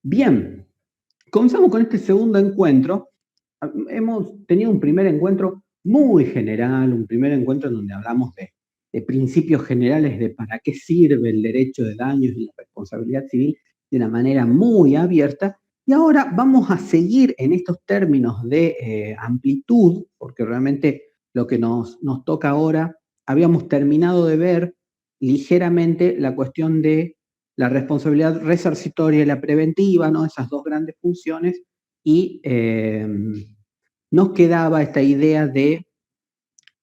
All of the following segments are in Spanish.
Bien, comenzamos con este segundo encuentro. Hemos tenido un primer encuentro muy general, un primer encuentro en donde hablamos de principios generales de para qué sirve el derecho de daños y la responsabilidad civil de una manera muy abierta. Y ahora vamos a seguir en estos términos de amplitud, porque realmente lo que nos toca ahora, habíamos terminado de ver ligeramente la cuestión de la responsabilidad resarcitoria y la preventiva, ¿no? Esas dos grandes funciones, y nos quedaba esta idea de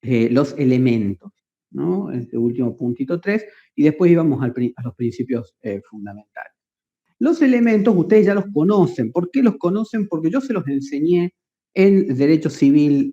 los elementos, ¿no? Este último puntito 3, y después íbamos a los principios fundamentales. Los elementos ustedes ya los conocen. ¿Por qué los conocen? Porque yo se los enseñé en Derecho Civil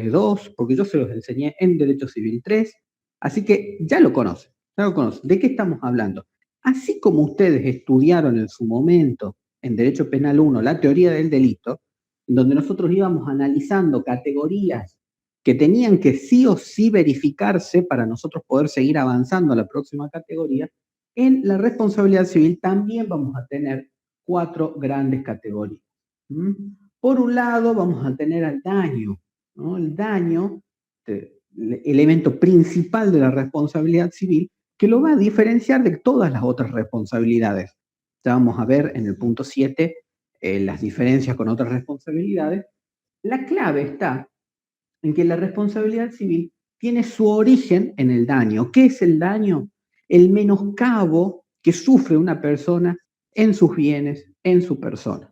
2, porque yo se los enseñé en Derecho Civil 3, así que ya lo conocen, ya lo conocen. ¿De qué estamos hablando? Así como ustedes estudiaron en su momento en Derecho Penal 1 la teoría del delito, en donde nosotros íbamos analizando categorías que tenían que sí o sí verificarse para nosotros poder seguir avanzando a la próxima categoría, en la responsabilidad civil también vamos a tener 4 grandes categorías. ¿Mm? Por un lado vamos a tener al daño, ¿no? El daño, el elemento principal de la responsabilidad civil, que lo va a diferenciar de todas las otras responsabilidades. Ya vamos a ver en el punto 7 las diferencias con otras responsabilidades. La clave está en que la responsabilidad civil tiene su origen en el daño. ¿Qué es el daño? El menoscabo que sufre una persona en sus bienes, en su persona.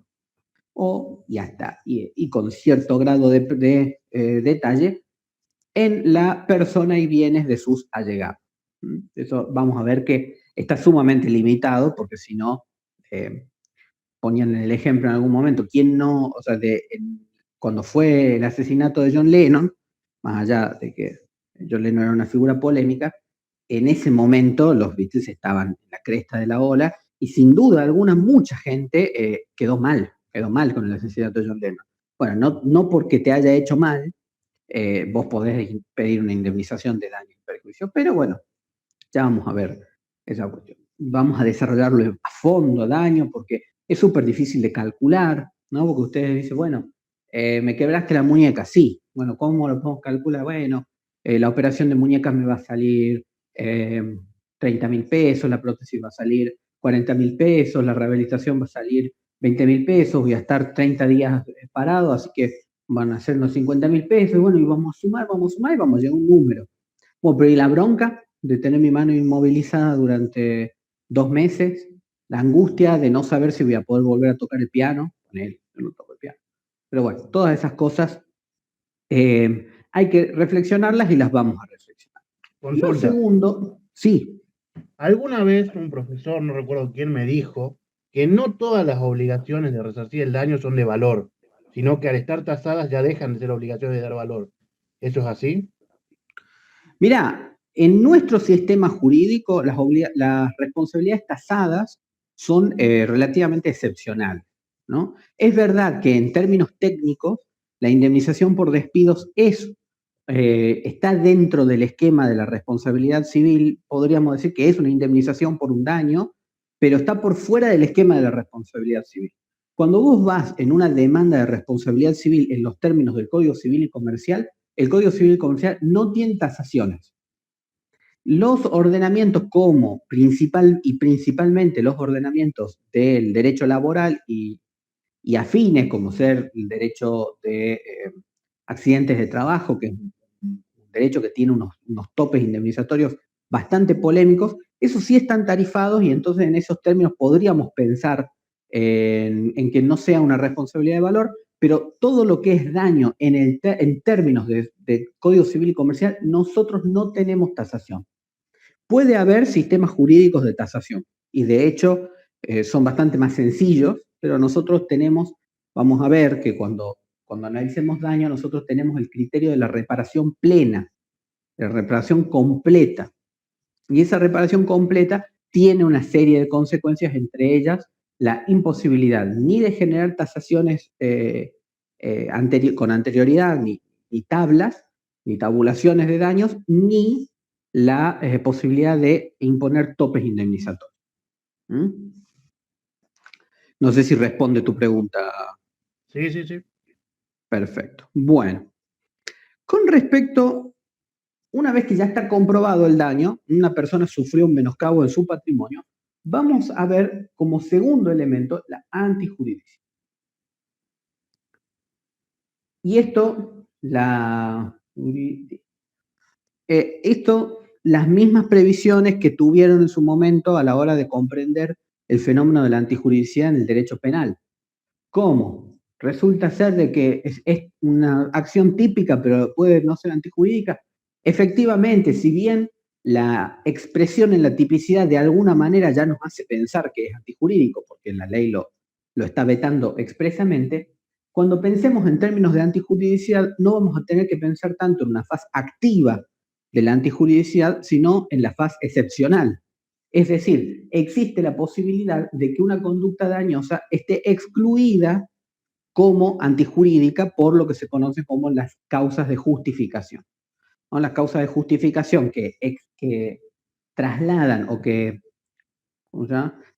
O, ya está, y con cierto grado de detalle, en la persona y bienes de sus allegados. Eso vamos a ver que está sumamente limitado, porque si no, ponían el ejemplo en algún momento, ¿quién no, o sea, cuando fue el asesinato de John Lennon, más allá de que John Lennon era una figura polémica, en ese momento los Beatles estaban en la cresta de la ola y sin duda alguna mucha gente quedó mal con el asesinato de John Lennon. Bueno, no porque te haya hecho mal, vos podés pedir una indemnización de daños y perjuicios, pero bueno, ya vamos a ver esa cuestión. Vamos a desarrollarlo a fondo, daño, porque es súper difícil de calcular, ¿no? Porque ustedes dicen, bueno, me quebraste la muñeca, sí. Bueno, ¿cómo lo podemos calcular? Bueno, la operación de muñecas me va a salir 30.000 pesos, la prótesis va a salir 40.000 pesos, la rehabilitación va a salir 20.000 pesos, voy a estar 30 días parado, así que van a ser unos 50.000 pesos, y bueno, y vamos a sumar y vamos a llegar a un número. Bueno, pero y la bronca de tener mi mano inmovilizada durante 2 meses, la angustia de no saber si voy a poder volver a tocar el piano, con él, yo no toco el piano. Pero bueno, todas esas cosas hay que reflexionarlas y las vamos a reflexionar. Lo Consulta. segundo, sí. Alguna vez un profesor, no recuerdo quién, me dijo que no todas las obligaciones de resarcir el daño son de valor, sino que al estar tasadas ya dejan de ser obligaciones de dar valor. ¿Eso es así? Mirá, en nuestro sistema jurídico las responsabilidades tasadas son relativamente excepcionales, ¿no? Es verdad que en términos técnicos la indemnización por despidos está dentro del esquema de la responsabilidad civil, podríamos decir que es una indemnización por un daño, pero está por fuera del esquema de la responsabilidad civil. Cuando vos vas en una demanda de responsabilidad civil en los términos del Código Civil y Comercial, el Código Civil y Comercial no tiene tasaciones. Los ordenamientos como principalmente los ordenamientos del derecho laboral y afines, como ser el derecho de accidentes de trabajo, que es un derecho que tiene unos topes indemnizatorios bastante polémicos, esos sí están tarifados y entonces en esos términos podríamos pensar en que no sea una responsabilidad de valor, pero todo lo que es daño en términos de Código Civil y Comercial, nosotros no tenemos tasación. Puede haber sistemas jurídicos de tasación y de hecho son bastante más sencillos, pero nosotros vamos a ver que cuando analicemos daño, nosotros tenemos el criterio de la reparación plena, de la reparación completa. Y esa reparación completa tiene una serie de consecuencias, entre ellas la imposibilidad ni de generar tasaciones con anterioridad, ni tablas, ni tabulaciones de daños, ni la posibilidad de imponer topes indemnizatorios. ¿Mm? No sé si responde tu pregunta. Sí, sí, sí. Perfecto. Bueno, con respecto, una vez que ya está comprobado el daño, una persona sufrió un menoscabo de su patrimonio, vamos a ver como segundo elemento la antijuridicidad. Y las mismas previsiones que tuvieron en su momento a la hora de comprender el fenómeno de la antijuridicidad en el derecho penal. ¿Cómo? Resulta ser de que es una acción típica, pero puede no ser antijurídica. Efectivamente, si bien la expresión en la tipicidad de alguna manera ya nos hace pensar que es antijurídico, porque la ley lo está vetando expresamente, cuando pensemos en términos de antijuridicidad no vamos a tener que pensar tanto en una faz activa de la antijuridicidad, sino en la faz excepcional. Es decir, existe la posibilidad de que una conducta dañosa esté excluida como antijurídica por lo que se conoce como las causas de justificación. ¿No? Las causas de justificación que trasladan o que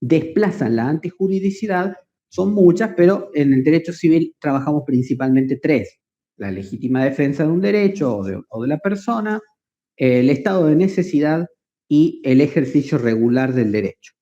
desplazan la antijuridicidad son muchas, pero en el derecho civil trabajamos principalmente tres: la legítima defensa de un derecho o de la persona, el estado de necesidad y el ejercicio regular del derecho.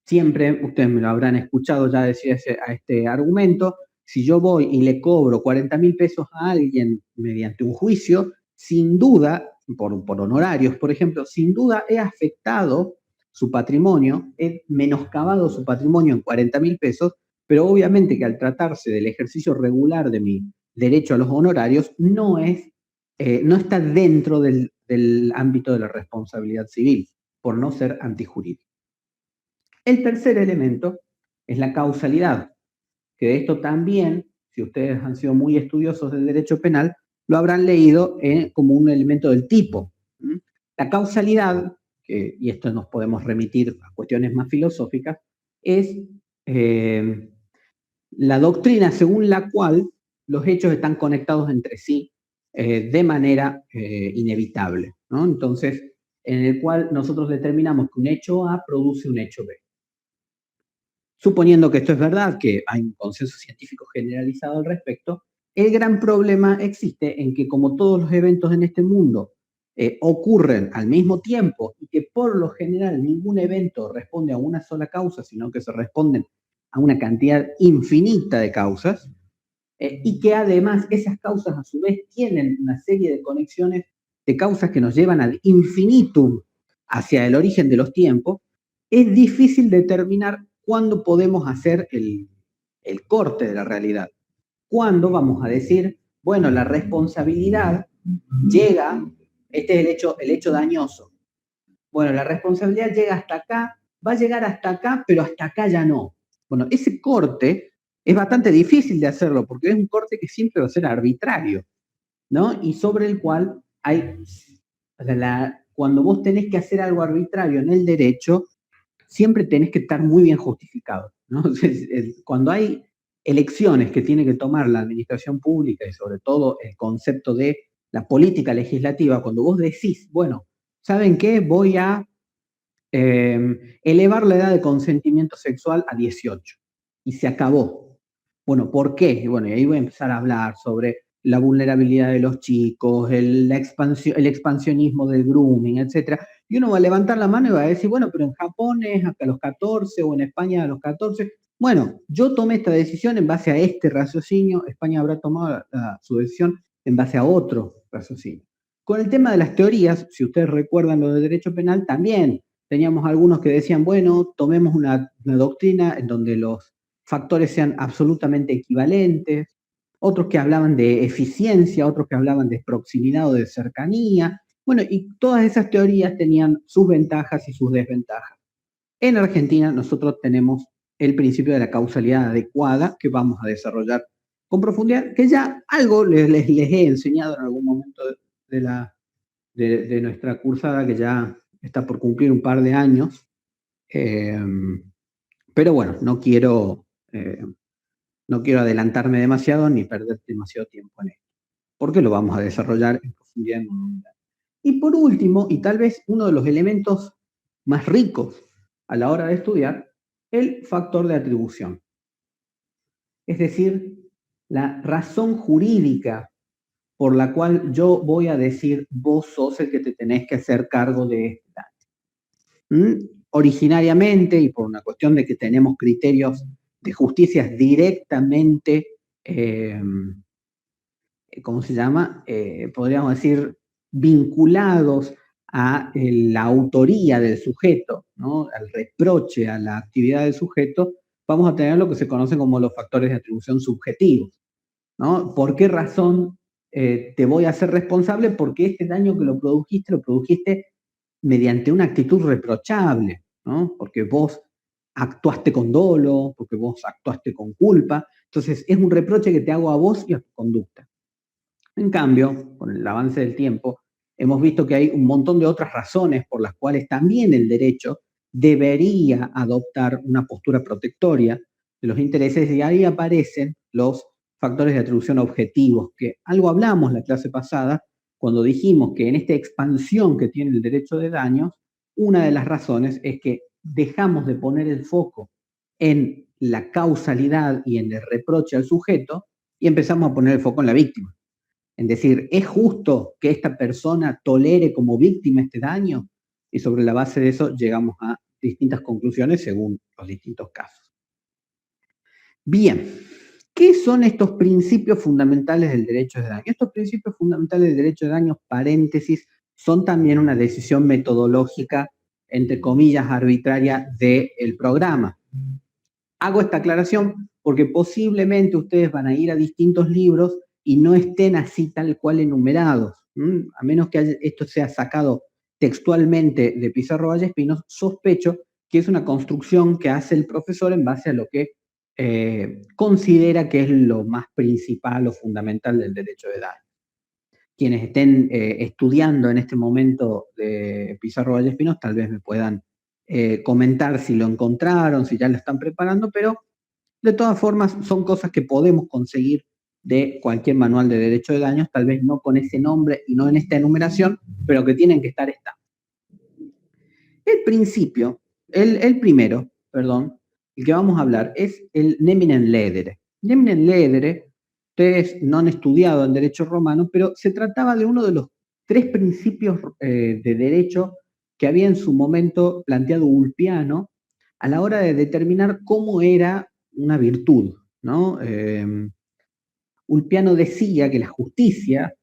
Siempre, ustedes me lo habrán escuchado ya decir a este argumento, si yo voy y le cobro 40.000 pesos a alguien mediante un juicio, sin duda, por honorarios, por ejemplo, sin duda he afectado su patrimonio, he menoscabado su patrimonio en 40.000 pesos, pero obviamente que al tratarse del ejercicio regular de mi derecho a los honorarios, no está dentro del ámbito de la responsabilidad civil, por no ser antijurídico. El tercer elemento es la causalidad, que de esto también, si ustedes han sido muy estudiosos del derecho penal, lo habrán leído como un elemento del tipo. La causalidad, y esto nos podemos remitir a cuestiones más filosóficas, es la doctrina según la cual los hechos están conectados entre sí de manera inevitable, ¿no? Entonces, en el cual nosotros determinamos que un hecho A produce un hecho B. Suponiendo que esto es verdad, que hay un consenso científico generalizado al respecto, el gran problema existe en que, como todos los eventos en este mundo ocurren al mismo tiempo y que por lo general ningún evento responde a una sola causa, sino que se responden a una cantidad infinita de causas, y que además esas causas a su vez tienen una serie de conexiones de causas que nos llevan al infinitum hacia el origen de los tiempos, es difícil determinar cuándo podemos hacer el corte de la realidad. ¿Cuándo vamos a decir, bueno, la responsabilidad llega, este es el hecho dañoso? Bueno, la responsabilidad llega hasta acá, va a llegar hasta acá, pero hasta acá ya no. Bueno, ese corte es bastante difícil de hacerlo porque es un corte que siempre va a ser arbitrario, ¿no? Y sobre el cual cuando vos tenés que hacer algo arbitrario en el derecho, siempre tenés que estar muy bien justificado, ¿no? Cuando hay elecciones que tiene que tomar la administración pública y sobre todo el concepto de la política legislativa, cuando vos decís, bueno, ¿saben qué? Voy a elevar la edad de consentimiento sexual a 18 y se acabó. Bueno, ¿por qué? Bueno, y ahí voy a empezar a hablar sobre la vulnerabilidad de los chicos, el expansionismo del grooming, etc. Y uno va a levantar la mano y va a decir, bueno, pero en Japón es hasta los 14 o en España a los 14. Bueno, yo tomé esta decisión en base a este raciocinio, España habrá tomado su decisión en base a otro raciocinio. Con el tema de las teorías, si ustedes recuerdan lo de derecho penal, también teníamos algunos que decían, bueno, tomemos una doctrina en donde los factores sean absolutamente equivalentes, otros que hablaban de eficiencia, otros que hablaban de proximidad o de cercanía. Bueno, y todas esas teorías tenían sus ventajas y sus desventajas. En Argentina nosotros tenemos el principio de la causalidad adecuada que vamos a desarrollar con profundidad, que ya algo les he enseñado en algún momento de nuestra cursada, que ya está por cumplir un par de años. Pero bueno, no quiero adelantarme demasiado ni perder demasiado tiempo en esto, porque lo vamos a desarrollar en profundidad en un momento. Y por último, y tal vez uno de los elementos más ricos a la hora de estudiar, el factor de atribución. Es decir, la razón jurídica por la cual yo voy a decir vos sos el que te tenés que hacer cargo de este daño. Originariamente, y por una cuestión de que tenemos criterios de justicia directamente, ¿cómo se llama? Podríamos decir, vinculados a la autoría del sujeto, ¿no? Al reproche a la actividad del sujeto, vamos a tener lo que se conoce como los factores de atribución subjetivos, ¿no? ¿Por qué razón te voy a hacer responsable? Porque este daño que lo produjiste mediante una actitud reprochable, ¿no? Porque vos actuaste con dolo, porque vos actuaste con culpa. Entonces, es un reproche que te hago a vos y a tu conducta. En cambio, con el avance del tiempo, hemos visto que hay un montón de otras razones por las cuales también el derecho debería adoptar una postura protectoria de los intereses, y ahí aparecen los factores de atribución objetivos, que algo hablamos la clase pasada cuando dijimos que en esta expansión que tiene el derecho de daños, una de las razones es que dejamos de poner el foco en la causalidad y en el reproche al sujeto y empezamos a poner el foco en la víctima. En decir, ¿es justo que esta persona tolere como víctima este daño? Y sobre la base de eso llegamos a distintas conclusiones según los distintos casos. Bien, ¿qué son estos principios fundamentales del derecho de daño? Estos principios fundamentales del derecho de daño, paréntesis, son también una decisión metodológica, entre comillas, arbitraria del programa. Hago esta aclaración porque posiblemente ustedes van a ir a distintos libros y no estén así tal cual enumerados. A menos que esto sea sacado textualmente de Pizarro Vallespinos, sospecho que es una construcción que hace el profesor en base a lo que considera que es lo más principal o fundamental del derecho de daño. Quienes estén estudiando en este momento de Pizarro Vallespinos tal vez me puedan comentar si lo encontraron, si ya lo están preparando, pero de todas formas son cosas que podemos conseguir de cualquier manual de derecho de daños, tal vez no con ese nombre y no en esta enumeración, pero que tienen que estar estables. El primero, perdón, el que vamos a hablar es el neminen ledere. Neminen ledere, ustedes no han estudiado en derecho romano, pero se trataba de uno de los tres principios de derecho que había en su momento planteado Ulpiano a la hora de determinar cómo era una virtud, ¿no? Ulpiano decía que la justicia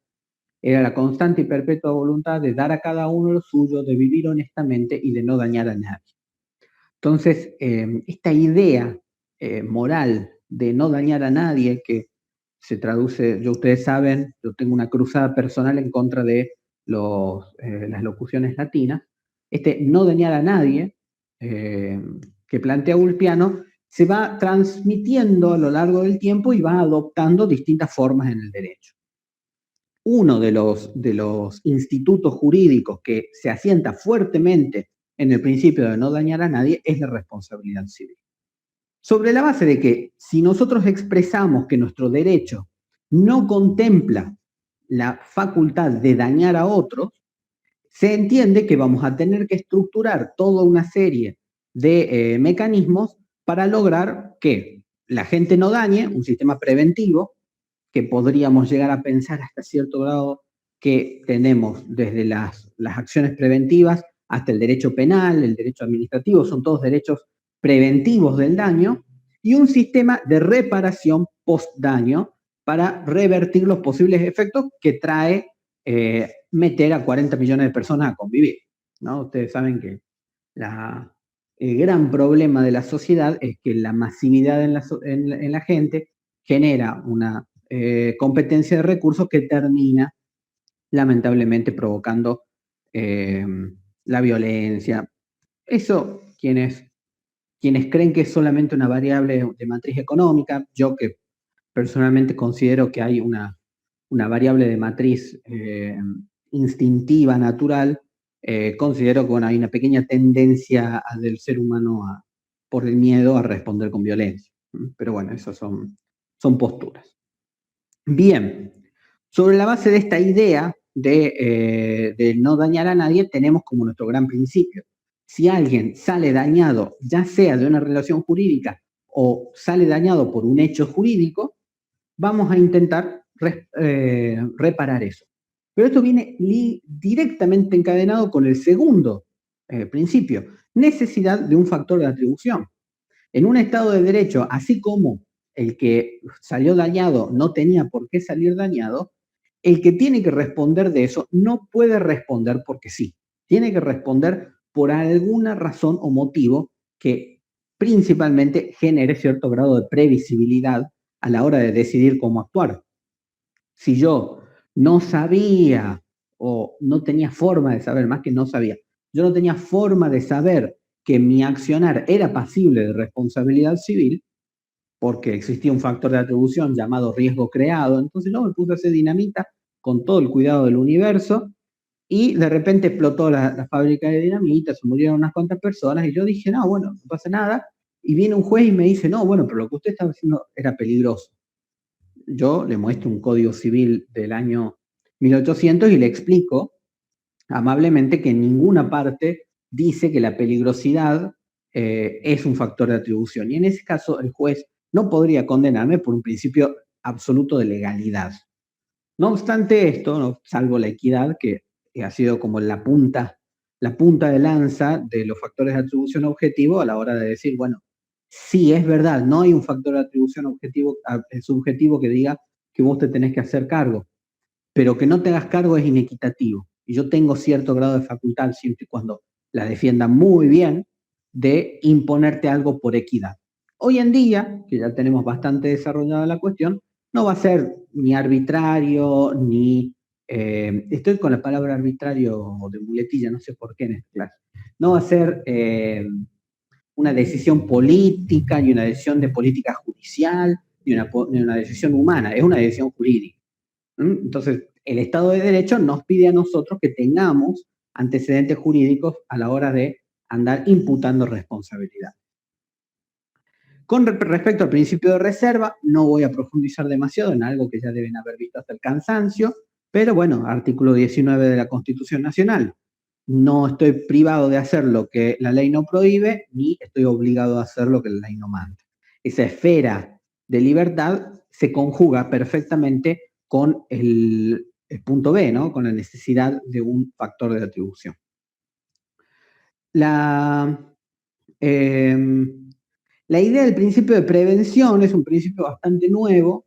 era la constante y perpetua voluntad de dar a cada uno lo suyo, de vivir honestamente y de no dañar a nadie. Entonces, esta idea moral de no dañar a nadie, que se traduce, ustedes saben, yo tengo una cruzada personal en contra de las locuciones latinas, este no dañar a nadie, que plantea Ulpiano, se va transmitiendo a lo largo del tiempo y va adoptando distintas formas en el derecho. Uno de los institutos jurídicos que se asienta fuertemente en el principio de no dañar a nadie es la responsabilidad civil. Sobre la base de que si nosotros expresamos que nuestro derecho no contempla la facultad de dañar a otros, se entiende que vamos a tener que estructurar toda una serie de mecanismos para lograr que la gente no dañe, un sistema preventivo, que podríamos llegar a pensar hasta cierto grado que tenemos desde las acciones preventivas hasta el derecho penal, el derecho administrativo, son todos derechos preventivos del daño, y un sistema de reparación post-daño para revertir los posibles efectos que trae meter a 40 millones de personas a convivir, ¿no? Ustedes saben que el gran problema de la sociedad es que la masividad en la gente genera una competencia de recursos que termina lamentablemente provocando la violencia. Eso, quienes creen que es solamente una variable de matriz económica, yo que personalmente considero que hay una variable de matriz instintiva, natural, considero que bueno, hay una pequeña tendencia del ser humano por el miedo a responder con violencia. Pero bueno, esas son posturas. Bien, sobre la base de esta idea de no dañar a nadie, tenemos como nuestro gran principio. si alguien sale dañado, ya sea de una relación jurídica o sale dañado por un hecho jurídico, vamos a intentar reparar eso. Pero esto viene directamente encadenado con el segundo principio, necesidad de un factor de atribución. En un Estado de Derecho, así como el que salió dañado no tenía por qué salir dañado, el que tiene que responder de eso no puede responder porque sí. Tiene que responder por alguna razón o motivo que principalmente genere cierto grado de previsibilidad a la hora de decidir cómo actuar. Si yo no sabía o no tenía forma de saber, más que no sabía, yo no tenía forma de saber que mi accionar era pasible de responsabilidad civil, porque existía un factor de atribución llamado riesgo creado, entonces yo me puse a hacer dinamita con todo el cuidado del universo y de repente explotó la fábrica de dinamita, se murieron unas cuantas personas y yo dije, no, bueno, no pasa nada. Y viene un juez y me dice, no, bueno, pero lo que usted estaba haciendo era peligroso. Yo le muestro un código civil del año 1800 y le explico amablemente que en ninguna parte dice que la peligrosidad es un factor de atribución. Y en ese caso el juez no podría condenarme por un principio absoluto de legalidad. No obstante esto, no, salvo la equidad, que ha sido como la punta de lanza de los factores de atribución objetivo a la hora de decir, bueno, sí, es verdad, no hay un factor de atribución objetivo, subjetivo que diga que vos te tenés que hacer cargo, pero que no te hagas cargo es inequitativo. Y yo tengo cierto grado de facultad, siempre y cuando la defienda muy bien, de imponerte algo por equidad. Hoy en día, que ya tenemos bastante desarrollada la cuestión, no va a ser ni arbitrario, ni... estoy con la palabra arbitrario de muletilla, no sé por qué en esta clase. No va a ser una decisión política, ni una decisión de política judicial, ni una decisión humana, es una decisión jurídica. Entonces, el Estado de Derecho nos pide a nosotros que tengamos antecedentes jurídicos a la hora de andar imputando responsabilidad. Con respecto al principio de reserva, no voy a profundizar demasiado en algo que ya deben haber visto hasta el cansancio, pero bueno, artículo 19 de la Constitución Nacional. No estoy privado de hacer lo que la ley no prohíbe, ni estoy obligado a hacer lo que la ley no manda. Esa esfera de libertad se conjuga perfectamente con el punto B, ¿no? Con la necesidad de un factor de atribución. La idea del principio de prevención es un principio bastante nuevo,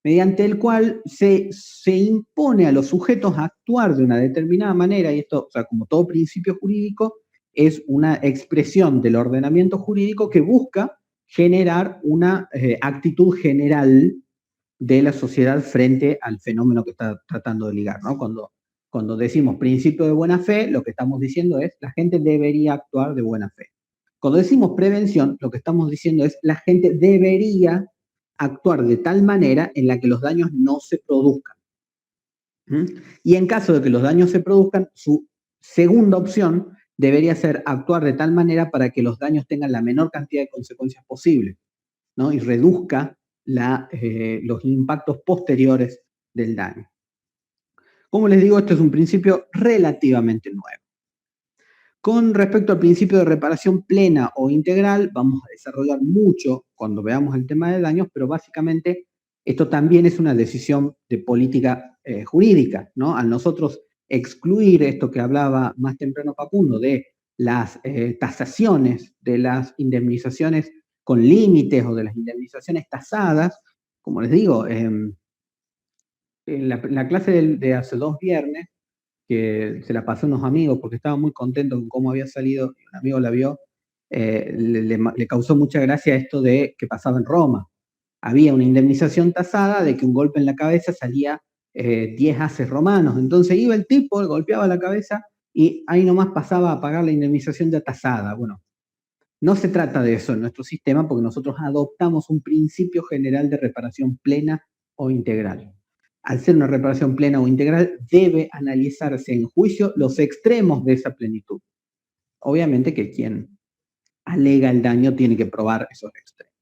mediante el cual se impone a los sujetos a actuar de una determinada manera, y esto, o sea, como todo principio jurídico, es una expresión del ordenamiento jurídico que busca generar una actitud general de la sociedad frente al fenómeno que está tratando de ligar, ¿no? Cuando decimos principio de buena fe, lo que estamos diciendo es la gente debería actuar de buena fe. Cuando decimos prevención, lo que estamos diciendo es la gente debería actuar de tal manera en la que los daños no se produzcan. Y en caso de que los daños se produzcan, su segunda opción debería ser actuar de tal manera para que los daños tengan la menor cantidad de consecuencias posible, ¿no? Y reduzca los impactos posteriores del daño. Como les digo, esto es un principio relativamente nuevo. Con respecto al principio de reparación plena o integral, vamos a desarrollar mucho cuando veamos el tema de daños, pero básicamente esto también es una decisión de política jurídica, ¿no? Al nosotros excluir esto que hablaba más temprano Facundo de las tasaciones, de las indemnizaciones con límites o de las indemnizaciones tasadas, como les digo, en la clase de hace 2 viernes, que se la pasó a unos amigos porque estaba muy contento con cómo había salido, y un amigo la vio, le causó mucha gracia esto de que pasaba en Roma. Había una indemnización tasada de que un golpe en la cabeza salía 10 haces romanos. Entonces iba el tipo, golpeaba la cabeza y ahí nomás pasaba a pagar la indemnización ya tasada. Bueno, no se trata de eso en nuestro sistema porque nosotros adoptamos un principio general de reparación plena o integral. Al ser una reparación plena o integral, debe analizarse en juicio los extremos de esa plenitud. Obviamente que quien alega el daño tiene que probar esos extremos.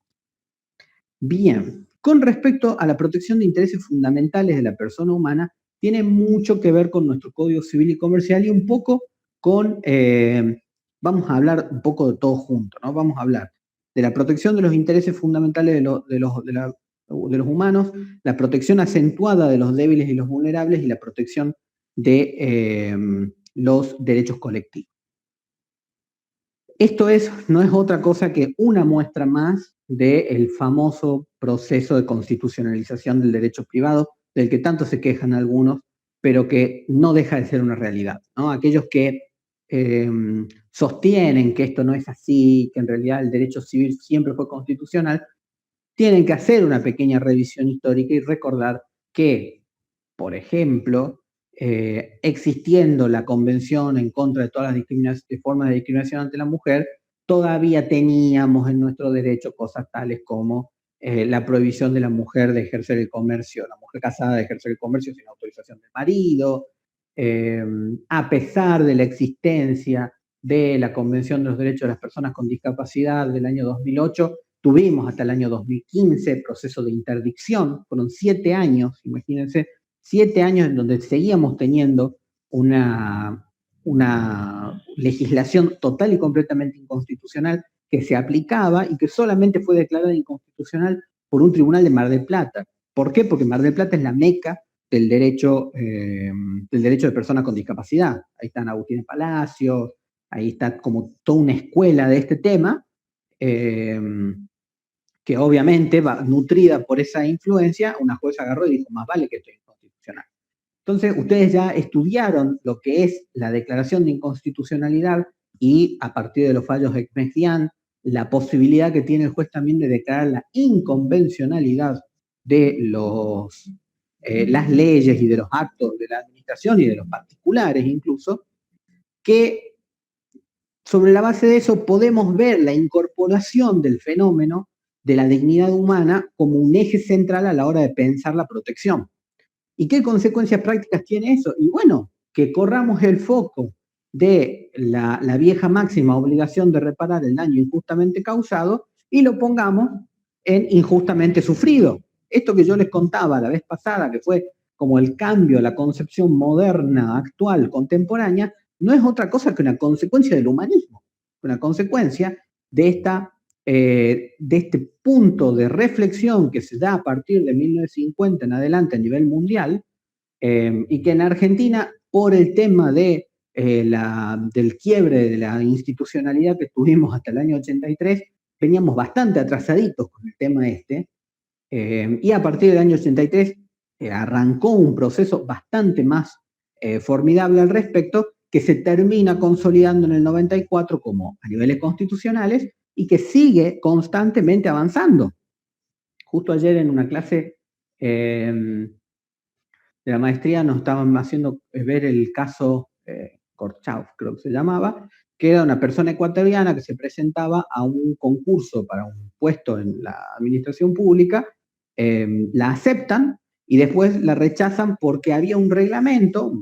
Bien, con respecto a la protección de intereses fundamentales de la persona humana, tiene mucho que ver con nuestro Código Civil y Comercial y un poco con vamos a hablar un poco de todo junto, ¿no? Vamos a hablar de la protección de los intereses fundamentales de los humanos, la protección acentuada de los débiles y los vulnerables y la protección de los derechos colectivos. Esto no es otra cosa que una muestra más del famoso proceso de constitucionalización del derecho privado, del que tanto se quejan algunos, pero que no deja de ser una realidad, ¿no? Aquellos que sostienen que esto no es así, que en realidad el derecho civil siempre fue constitucional, tienen que hacer una pequeña revisión histórica y recordar que, por ejemplo, existiendo la Convención en contra de todas las formas de discriminación ante la mujer, todavía teníamos en nuestro derecho cosas tales como la prohibición de la mujer de ejercer el comercio, la mujer casada de ejercer el comercio sin autorización del marido, a pesar de la existencia de la Convención de los Derechos de las Personas con Discapacidad del año 2008, tuvimos hasta el año 2015 proceso de interdicción, fueron 7 años, imagínense, 7 años en donde seguíamos teniendo una legislación total y completamente inconstitucional que se aplicaba y que solamente fue declarada inconstitucional por un tribunal de Mar del Plata. ¿Por qué? Porque Mar del Plata es la meca del derecho de personas con discapacidad. Ahí están Agustín Palacios, ahí está como toda una escuela de este tema, que obviamente va nutrida por esa influencia, una jueza agarró y dijo, más vale que esto es inconstitucional. Entonces, ustedes ya estudiaron lo que es la declaración de inconstitucionalidad y a partir de los fallos de Mejía, la posibilidad que tiene el juez también de declarar la inconvencionalidad de las leyes y de los actos de la administración y de los particulares incluso, que sobre la base de eso podemos ver la incorporación del fenómeno de la dignidad humana como un eje central a la hora de pensar la protección. ¿Y qué consecuencias prácticas tiene eso? Y bueno, que corramos el foco de la vieja máxima obligación de reparar el daño injustamente causado y lo pongamos en injustamente sufrido. Esto que yo les contaba la vez pasada, que fue como el cambio a la concepción moderna, actual, contemporánea, no es otra cosa que una consecuencia del humanismo, una consecuencia de este punto de reflexión que se da a partir de 1950 en adelante a nivel mundial, y que en Argentina, por el tema del quiebre de la institucionalidad que tuvimos hasta el año 83, veníamos bastante atrasaditos con el tema y a partir del año 83 arrancó un proceso bastante más formidable al respecto, que se termina consolidando en el 94 como a niveles constitucionales y que sigue constantemente avanzando. Justo ayer en una clase de la maestría nos estaban haciendo ver el caso Korchauf, creo que se llamaba, que era una persona ecuatoriana que se presentaba a un concurso para un puesto en la administración pública, la aceptan y después la rechazan porque había un reglamento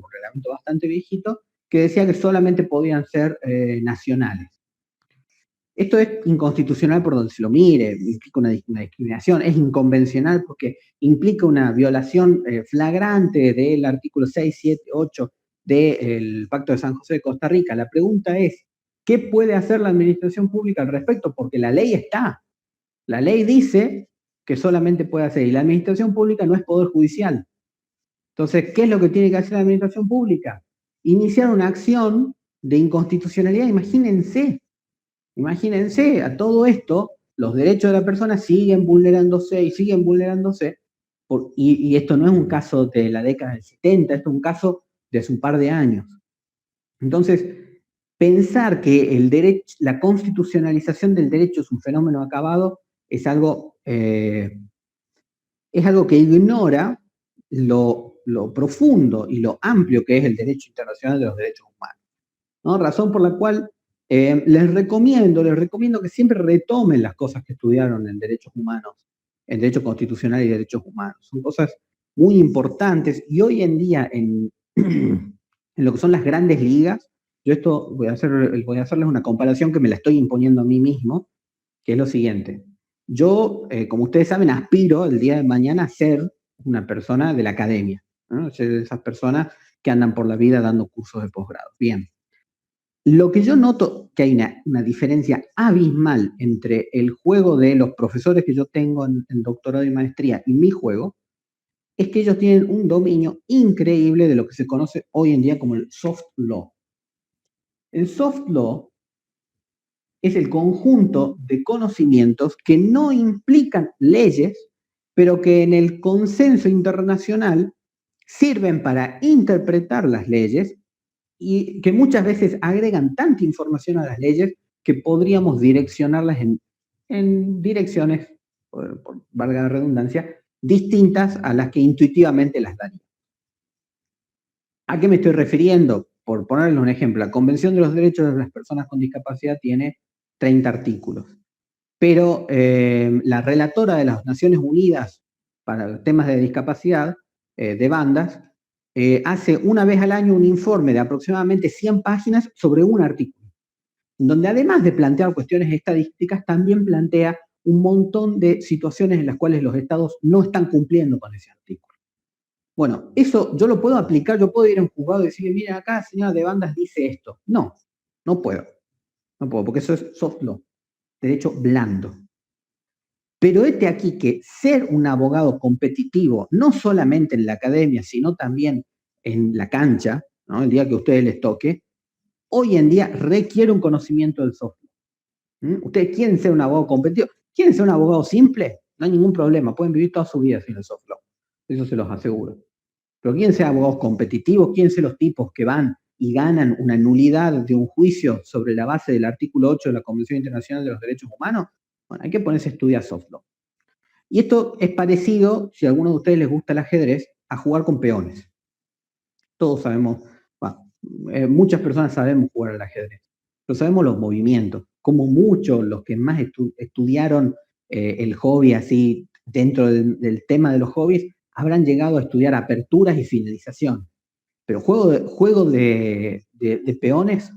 bastante viejito, que decía que solamente podían ser nacionales. Esto es inconstitucional por donde se lo mire, implica una discriminación, es inconvencional porque implica una violación flagrante del artículo 6, 7, 8 del Pacto de San José de Costa Rica. La pregunta es, ¿qué puede hacer la administración pública al respecto? Porque la ley está. La ley dice que solamente puede hacer, y la administración pública no es poder judicial. Entonces, ¿qué es lo que tiene que hacer la administración pública? Iniciar una acción de inconstitucionalidad. Imagínense, a todo esto, los derechos de la persona siguen vulnerándose y siguen vulnerándose, y esto no es un caso de la década del 70, esto es un caso de hace un par de años. Entonces, pensar que la constitucionalización del derecho es un fenómeno acabado es algo que ignora lo profundo y lo amplio que es el derecho internacional de los derechos humanos, ¿no? Razón por la cual les recomiendo que siempre retomen las cosas que estudiaron en derechos humanos, en derecho constitucional y derechos humanos. Son cosas muy importantes y hoy en día en lo que son las grandes ligas, yo esto voy a hacerles una comparación que me la estoy imponiendo a mí mismo, que es lo siguiente. Yo, como ustedes saben, aspiro el día de mañana a ser una persona de la academia, ¿no? Ser de esas personas que andan por la vida dando cursos de posgrado. Bien. Lo que yo noto que hay una diferencia abismal entre el juego de los profesores que yo tengo en doctorado y maestría y mi juego, es que ellos tienen un dominio increíble de lo que se conoce hoy en día como el soft law. El soft law es el conjunto de conocimientos que no implican leyes, pero que en el consenso internacional sirven para interpretar las leyes y que muchas veces agregan tanta información a las leyes que podríamos direccionarlas en direcciones, por valga la redundancia, distintas a las que intuitivamente las darían. ¿A qué me estoy refiriendo? Por ponerles un ejemplo, la Convención de los Derechos de las Personas con Discapacidad tiene 30 artículos, pero la relatora de las Naciones Unidas para temas de discapacidad, de bandas, hace una vez al año un informe de aproximadamente 100 páginas sobre un artículo, donde además de plantear cuestiones estadísticas, también plantea un montón de situaciones en las cuales los estados no están cumpliendo con ese artículo. Bueno, eso yo lo puedo aplicar, yo puedo ir a un juzgado y decirle, mira, acá señora de bandas dice esto. No, no puedo. No puedo, porque eso es soft law, derecho blando. Pero aquí que ser un abogado competitivo, no solamente en la academia, sino también en la cancha, ¿no? El día que a ustedes les toque, hoy en día requiere un conocimiento del soft law. ¿Ustedes quieren ser un abogado competitivo? ¿Quieren ser un abogado simple? No hay ningún problema, pueden vivir toda su vida sin el soft law. Eso se los aseguro. Pero quieren ser abogados competitivos, quieren ser los tipos que van y ganan una nulidad de un juicio sobre la base del artículo 8 de la Convención Internacional de los Derechos Humanos. Bueno, hay que ponerse a estudiar soft law. Y esto es parecido, si a alguno de ustedes les gusta el ajedrez, a jugar con peones. Todos sabemos, muchas personas sabemos jugar al ajedrez, pero sabemos los movimientos, como muchos los que más estudiaron el hobby así dentro del tema de los hobbies, habrán llegado a estudiar aperturas y finalización. Pero juego de peones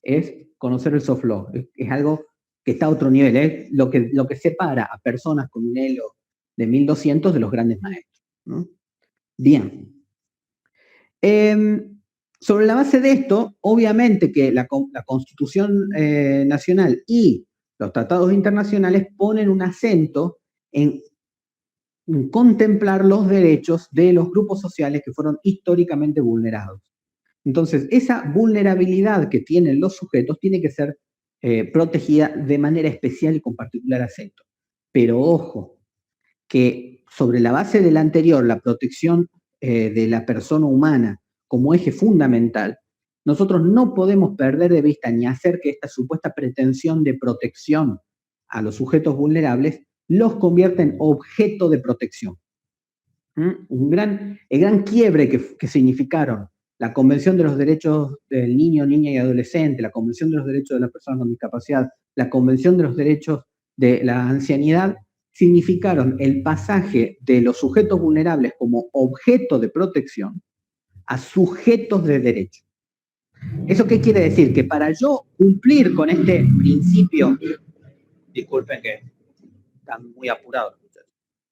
es conocer el soft law, es algo que está a otro nivel, es lo que separa a personas con un elo de 1200 de los grandes maestros, ¿no? Bien. Sobre la base de esto, obviamente que la Constitución Nacional y los tratados internacionales ponen un acento en contemplar los derechos de los grupos sociales que fueron históricamente vulnerados. Entonces, esa vulnerabilidad que tienen los sujetos tiene que ser protegida de manera especial y con particular acento. Pero ojo, que sobre la base de la anterior, la protección de la persona humana como eje fundamental, nosotros no podemos perder de vista ni hacer que esta supuesta pretensión de protección a los sujetos vulnerables los convierta en objeto de protección. El gran quiebre que significaron la Convención de los Derechos del Niño, Niña y Adolescente, la Convención de los Derechos de las Personas con Discapacidad, la Convención de los Derechos de la Ancianidad, significaron el pasaje de los sujetos vulnerables como objeto de protección a sujetos de derecho. ¿Eso qué quiere decir? Que para yo cumplir con este principio, disculpen que están muy apurados,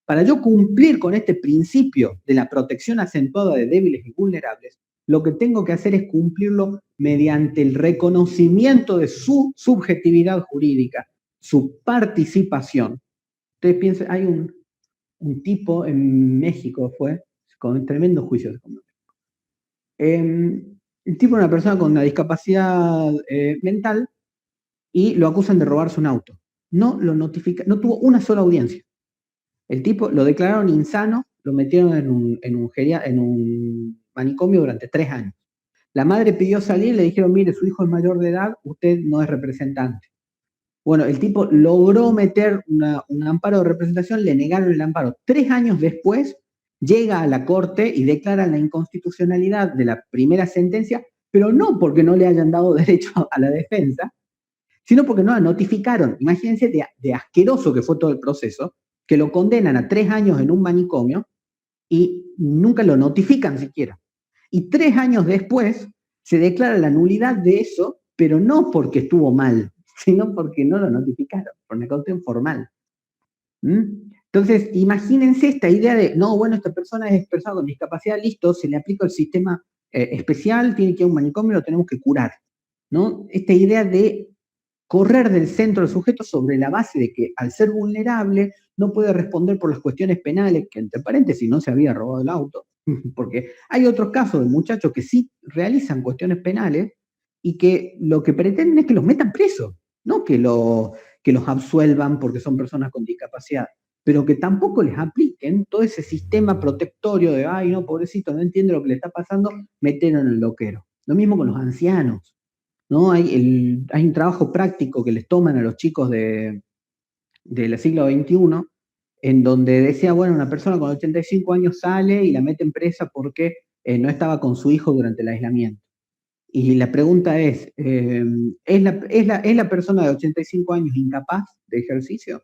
para yo cumplir con este principio de la protección acentuada de débiles y vulnerables, lo que tengo que hacer es cumplirlo mediante el reconocimiento de su subjetividad jurídica, su participación. Ustedes piensen, hay un tipo en México, fue, con tremendo juicio. El tipo era una persona con una discapacidad mental y lo acusan de robarse un auto. No lo notifica, no tuvo una sola audiencia. El tipo lo declararon insano, lo metieron en un manicomio durante 3 años. La madre pidió salir, le dijeron, mire, su hijo es mayor de edad, usted no es representante. Bueno, el tipo logró meter un amparo de representación, le negaron el amparo. 3 años después, llega a la corte y declara la inconstitucionalidad de la primera sentencia, pero no porque no le hayan dado derecho a la defensa, sino porque no la notificaron. Imagínense de asqueroso que fue todo el proceso, que lo condenan a 3 años en un manicomio y nunca lo notifican siquiera. Y 3 años después se declara la nulidad de eso, pero no porque estuvo mal, sino porque no lo notificaron, por una cuestión formal. Entonces, imagínense esta idea de, no, bueno, esta persona es persona con discapacidad, listo, se le aplica el sistema especial, tiene que ir a un manicomio, lo tenemos que curar. ¿no? Esta idea de correr del centro del sujeto sobre la base de que al ser vulnerable no puede responder por las cuestiones penales, que entre paréntesis no se había robado el auto, porque hay otros casos de muchachos que sí realizan cuestiones penales y que lo que pretenden es que los metan presos, no que los absuelvan porque son personas con discapacidad, pero que tampoco les apliquen todo ese sistema protectorio de, ay, no, pobrecito, no entiende lo que le está pasando, meterlo en el loquero. Lo mismo con los ancianos, ¿no? Hay un trabajo práctico que les toman a los chicos del siglo XXI, en donde decía, bueno, una persona con 85 años sale y la meten presa porque no estaba con su hijo durante el aislamiento. Y la pregunta ¿es la persona de 85 años incapaz de ejercicio?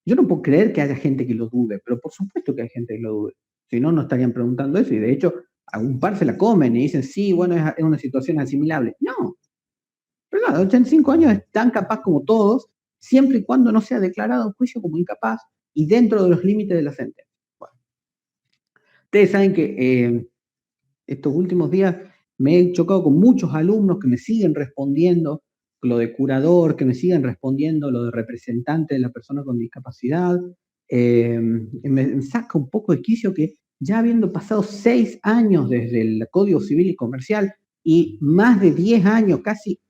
Yo no puedo creer que haya gente que lo dude, pero por supuesto que hay gente que lo dude. Si no, no estarían preguntando eso. Y de hecho, a un par se la comen y dicen, sí, bueno, es una situación asimilable. No, pero nada, 85 años es tan capaz como todos, siempre y cuando no sea declarado en juicio como incapaz y dentro de los límites de la sentencia. Bueno, ustedes saben que estos últimos días me he chocado con muchos alumnos que me siguen respondiendo lo de curador, que me siguen respondiendo lo de representante de la persona con discapacidad. Me saca un poco de quicio que ya habiendo pasado 6 años desde el Código Civil y Comercial y más de 10 años, casi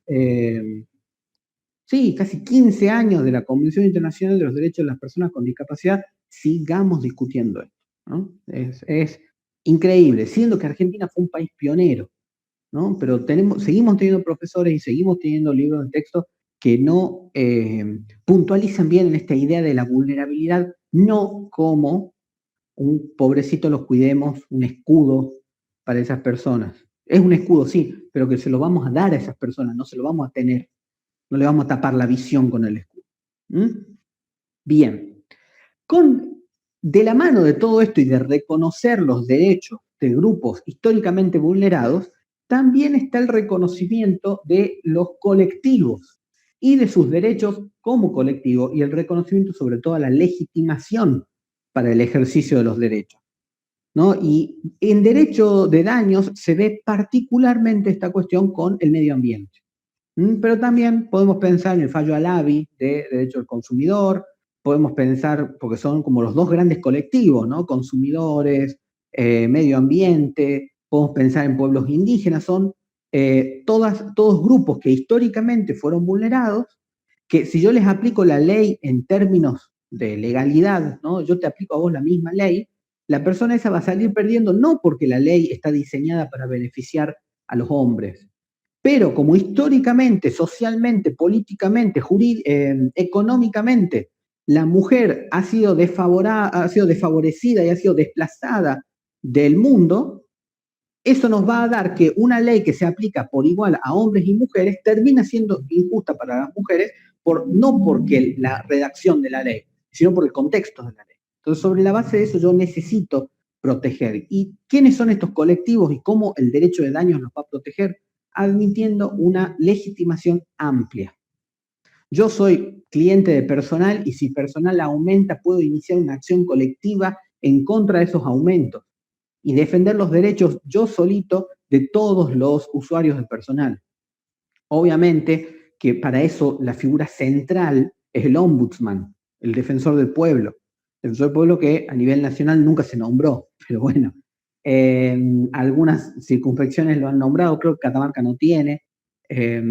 15 años de la Convención Internacional de los Derechos de las Personas con Discapacidad, sigamos discutiendo esto, ¿no? Es increíble, siendo que Argentina fue un país pionero, ¿no? Pero seguimos teniendo profesores y seguimos teniendo libros de texto que no puntualizan bien en esta idea de la vulnerabilidad, no como un pobrecito los cuidemos, un escudo para esas personas. Es un escudo, sí, pero que se lo vamos a dar a esas personas, no se lo vamos a tener. No le vamos a tapar la visión con el escudo. ¿Mm? Bien. De la mano de todo esto y de reconocer los derechos de grupos históricamente vulnerados, también está el reconocimiento de los colectivos y de sus derechos como colectivo y el reconocimiento sobre todo a la legitimación para el ejercicio de los derechos, ¿no? Y en derecho de daños se ve particularmente esta cuestión con el medio ambiente. Pero también podemos pensar en el fallo Alavi de derecho del consumidor, podemos pensar, porque son como los dos grandes colectivos, ¿no? Consumidores, medio ambiente, podemos pensar en pueblos indígenas, son todos grupos que históricamente fueron vulnerados, que si yo les aplico la ley en términos de legalidad, ¿no? Yo te aplico a vos la misma ley, la persona esa va a salir perdiendo no porque la ley está diseñada para beneficiar a los hombres, pero como históricamente, socialmente, políticamente, económicamente, la mujer ha sido desfavorecida y ha sido desplazada del mundo, eso nos va a dar que una ley que se aplica por igual a hombres y mujeres termina siendo injusta para las mujeres, no porque la redacción de la ley, sino por el contexto de la ley. Entonces, sobre la base de eso, yo necesito proteger. ¿Y quiénes son estos colectivos y cómo el derecho de daños los va a proteger? Admitiendo una legitimación amplia. Yo soy cliente de personal y si personal aumenta, puedo iniciar una acción colectiva en contra de esos aumentos y defender los derechos yo solito de todos los usuarios del personal. Obviamente que para eso la figura central es el ombudsman, el defensor del pueblo. El defensor del pueblo que a nivel nacional nunca se nombró, pero bueno, algunas circunspecciones lo han nombrado, creo que Catamarca no tiene,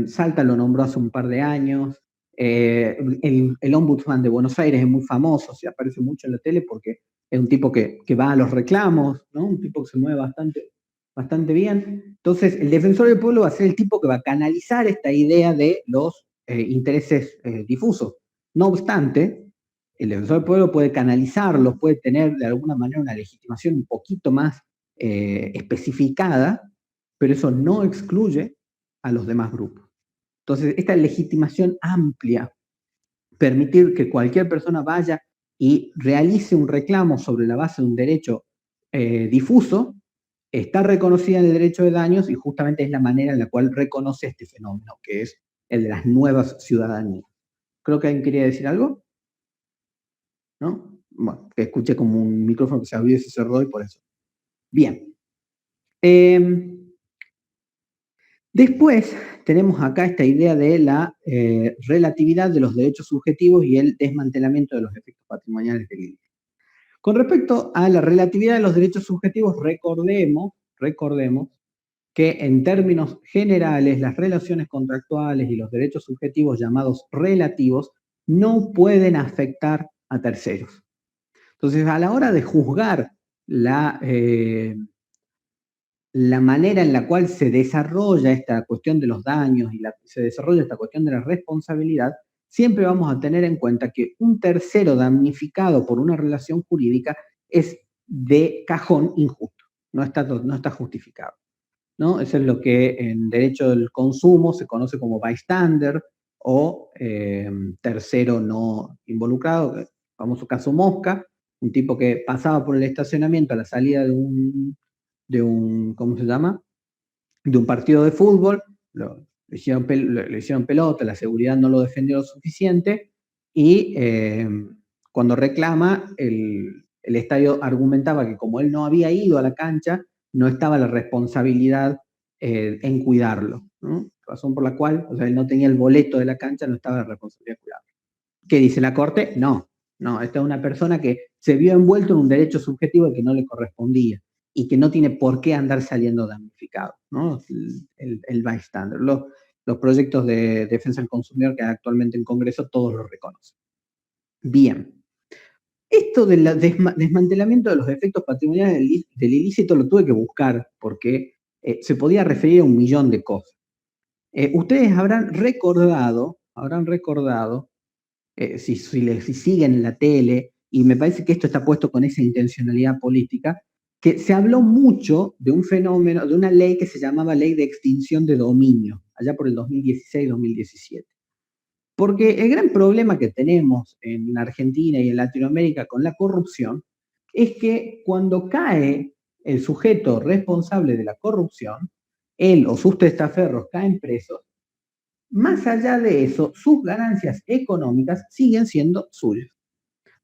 Salta lo nombró hace un par de años, el ombudsman de Buenos Aires es muy famoso, se aparece mucho en la tele porque es un tipo que va a los reclamos, ¿no? Un tipo que se mueve bastante bien. Entonces, el defensor del pueblo va a ser el tipo que va a canalizar esta idea de los intereses difusos. No obstante, el defensor del pueblo puede canalizarlos, puede tener de alguna manera una legitimación un poquito más especificada, pero eso no excluye a los demás grupos. Entonces, esta legitimación amplia, permitir que cualquier persona vaya y realice un reclamo sobre la base de un derecho difuso, está reconocida en el derecho de daños y justamente es la manera en la cual reconoce este fenómeno, que es el de las nuevas ciudadanías. Creo que alguien quería decir algo, ¿no? Bueno, que escuché como un micrófono que se abrió y se cerró y por eso. Bien. Después tenemos acá esta idea de la relatividad de los derechos subjetivos y el desmantelamiento de los efectos patrimoniales del ilícito. Con respecto a la relatividad de los derechos subjetivos, recordemos que en términos generales las relaciones contractuales y los derechos subjetivos llamados relativos no pueden afectar a terceros. Entonces, a la hora de juzgar la manera en la cual se desarrolla esta cuestión de los daños y se desarrolla esta cuestión de la responsabilidad, siempre vamos a tener en cuenta que un tercero damnificado por una relación jurídica es de cajón injusto, no está justificado, ¿no? Eso es lo que en derecho del consumo se conoce como bystander o tercero no involucrado, el famoso caso Mosca, un tipo que pasaba por el estacionamiento a la salida de un ¿cómo se llama? De un partido de fútbol, le hicieron pelota, la seguridad no lo defendió lo suficiente y cuando reclama, el estadio argumentaba que como él no había ido a la cancha, no estaba la responsabilidad en cuidarlo, ¿no? Razón por la cual, o sea, él no tenía el boleto de la cancha, no estaba la responsabilidad de cuidarlo. ¿Qué dice la Corte? No, esta es una persona que se vio envuelto en un derecho subjetivo que no le correspondía y que no tiene por qué andar saliendo damnificado, ¿no? El bystander. Los proyectos de defensa del consumidor que hay actualmente en Congreso, todos lo reconocen. Bien. Esto del desmantelamiento de los efectos patrimoniales del ilícito lo tuve que buscar porque se podía referir a un millón de cosas. Ustedes habrán recordado si siguen en la tele, y me parece que esto está puesto con esa intencionalidad política, que se habló mucho de un fenómeno, de una ley que se llamaba Ley de Extinción de Dominio, allá por el 2016-2017. Porque el gran problema que tenemos en Argentina y en Latinoamérica con la corrupción es que cuando cae el sujeto responsable de la corrupción, él o sus testaferros caen presos, más allá de eso, sus ganancias económicas siguen siendo suyas.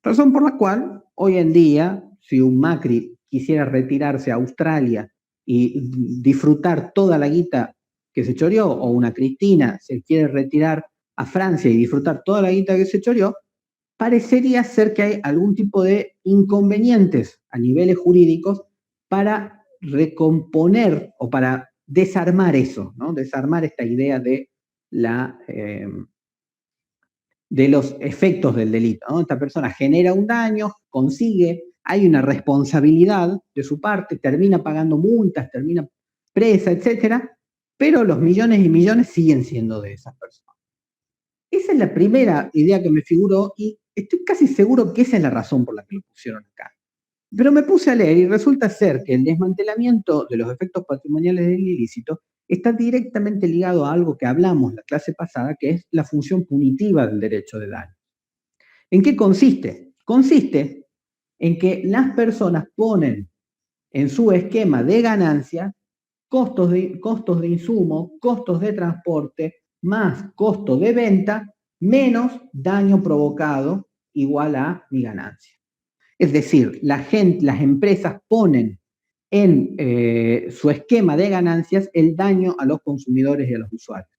Razón por la cual, hoy en día, si un Macri quisiera retirarse a Australia y disfrutar toda la guita que se choreó, o una Cristina se quiere retirar a Francia y disfrutar toda la guita que se choreó, parecería ser que hay algún tipo de inconvenientes a niveles jurídicos para recomponer o para desarmar eso, ¿no? Desarmar esta idea de de los efectos del delito, ¿no? Esta persona genera un daño, consigue, hay una responsabilidad de su parte, termina pagando multas, termina presa, etcétera, pero los millones y millones siguen siendo de esas personas. Esa es la primera idea que me figuró y estoy casi seguro que esa es la razón por la que lo pusieron acá. Pero me puse a leer y resulta ser que el desmantelamiento de los efectos patrimoniales del ilícito está directamente ligado a algo que hablamos la clase pasada, que es la función punitiva del derecho de daño. ¿En qué consiste? Consiste en que las personas ponen en su esquema de ganancia costos de insumo, costos de transporte, más costo de venta, menos daño provocado igual a mi ganancia. Es decir, las empresas ponen en su esquema de ganancias el daño a los consumidores y a los usuarios.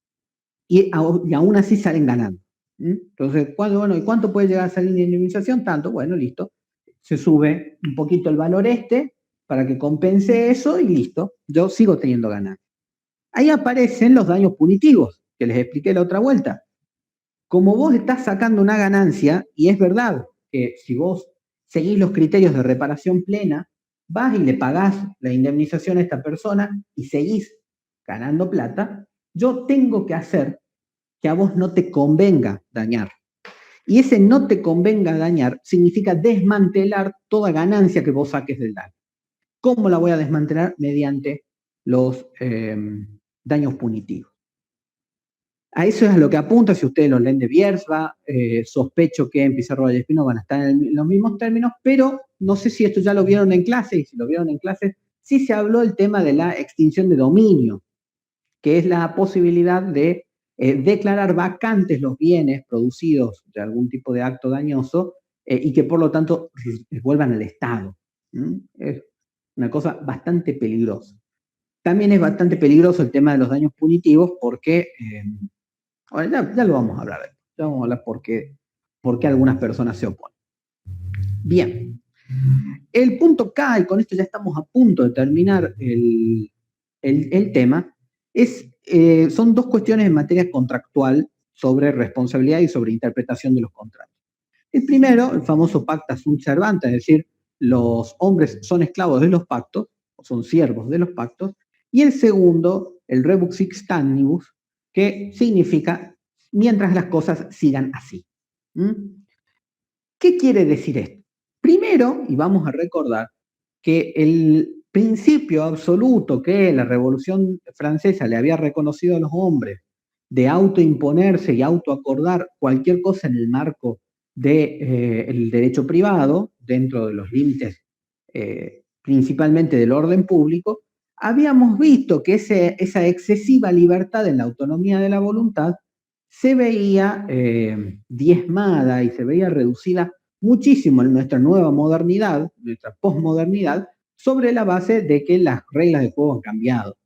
Y aún así salen ganando. Entonces, ¿y cuánto puede llegar a salir de indemnización? Tanto, bueno, listo. Se sube un poquito el valor para que compense eso y listo. Yo sigo teniendo ganancias. Ahí aparecen los daños punitivos, que les expliqué la otra vuelta. Como vos estás sacando una ganancia, y es verdad que si vos seguís los criterios de reparación plena, vas y le pagás la indemnización a esta persona y seguís ganando plata, yo tengo que hacer que a vos no te convenga dañar. Y ese no te convenga dañar significa desmantelar toda ganancia que vos saques del daño. ¿Cómo la voy a desmantelar? Mediante los daños punitivos. A eso es a lo que apunta, si ustedes lo leen de Biersma, sospecho que en Pizarro Vallespino van a estar en los mismos términos, pero no sé si esto ya lo vieron en clase, y si lo vieron en clase, sí se habló el tema de la extinción de dominio, que es la posibilidad de declarar vacantes los bienes producidos de algún tipo de acto dañoso y que por lo tanto vuelvan al Estado. Es una cosa bastante peligrosa. También es bastante peligroso el tema de los daños punitivos porque, bueno, ya lo vamos a hablar, ya vamos a hablar por qué algunas personas se oponen. Bien, el punto K, y con esto ya estamos a punto de terminar el tema, son dos cuestiones en materia contractual sobre responsabilidad y sobre interpretación de los contratos. El primero, el famoso pacta sunt servanda, es decir, los hombres son esclavos de los pactos, o son siervos de los pactos, y el segundo, el rebus sic stantibus, que significa mientras las cosas sigan así. ¿Mm? ¿Qué quiere decir esto? Primero, y vamos a recordar, que el principio absoluto que la Revolución Francesa le había reconocido a los hombres de autoimponerse y autoacordar cualquier cosa en el marco del derecho privado, dentro de los límites principalmente del orden público, habíamos visto que esa excesiva libertad en la autonomía de la voluntad se veía diezmada y se veía reducida muchísimo en nuestra nueva modernidad, nuestra posmodernidad, sobre la base de que las reglas de juego han cambiado.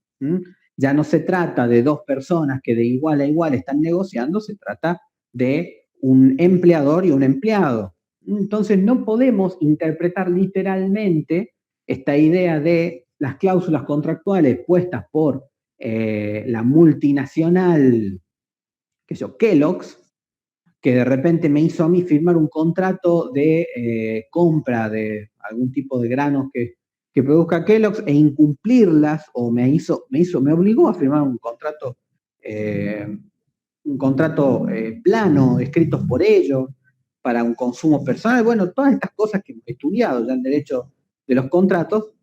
Ya no se trata de dos personas que de igual a igual están negociando, se trata de un empleador y un empleado. Entonces no podemos interpretar literalmente esta idea de las cláusulas contractuales puestas por la multinacional, que yo, Kellogg's, que de repente me hizo a mí firmar un contrato de compra de algún tipo de granos que produzca Kellogg's e incumplirlas, o me obligó a firmar un contrato plano, escritos por ellos, para un consumo personal. Bueno, todas estas cosas que he estudiado ya en derecho de los contratos,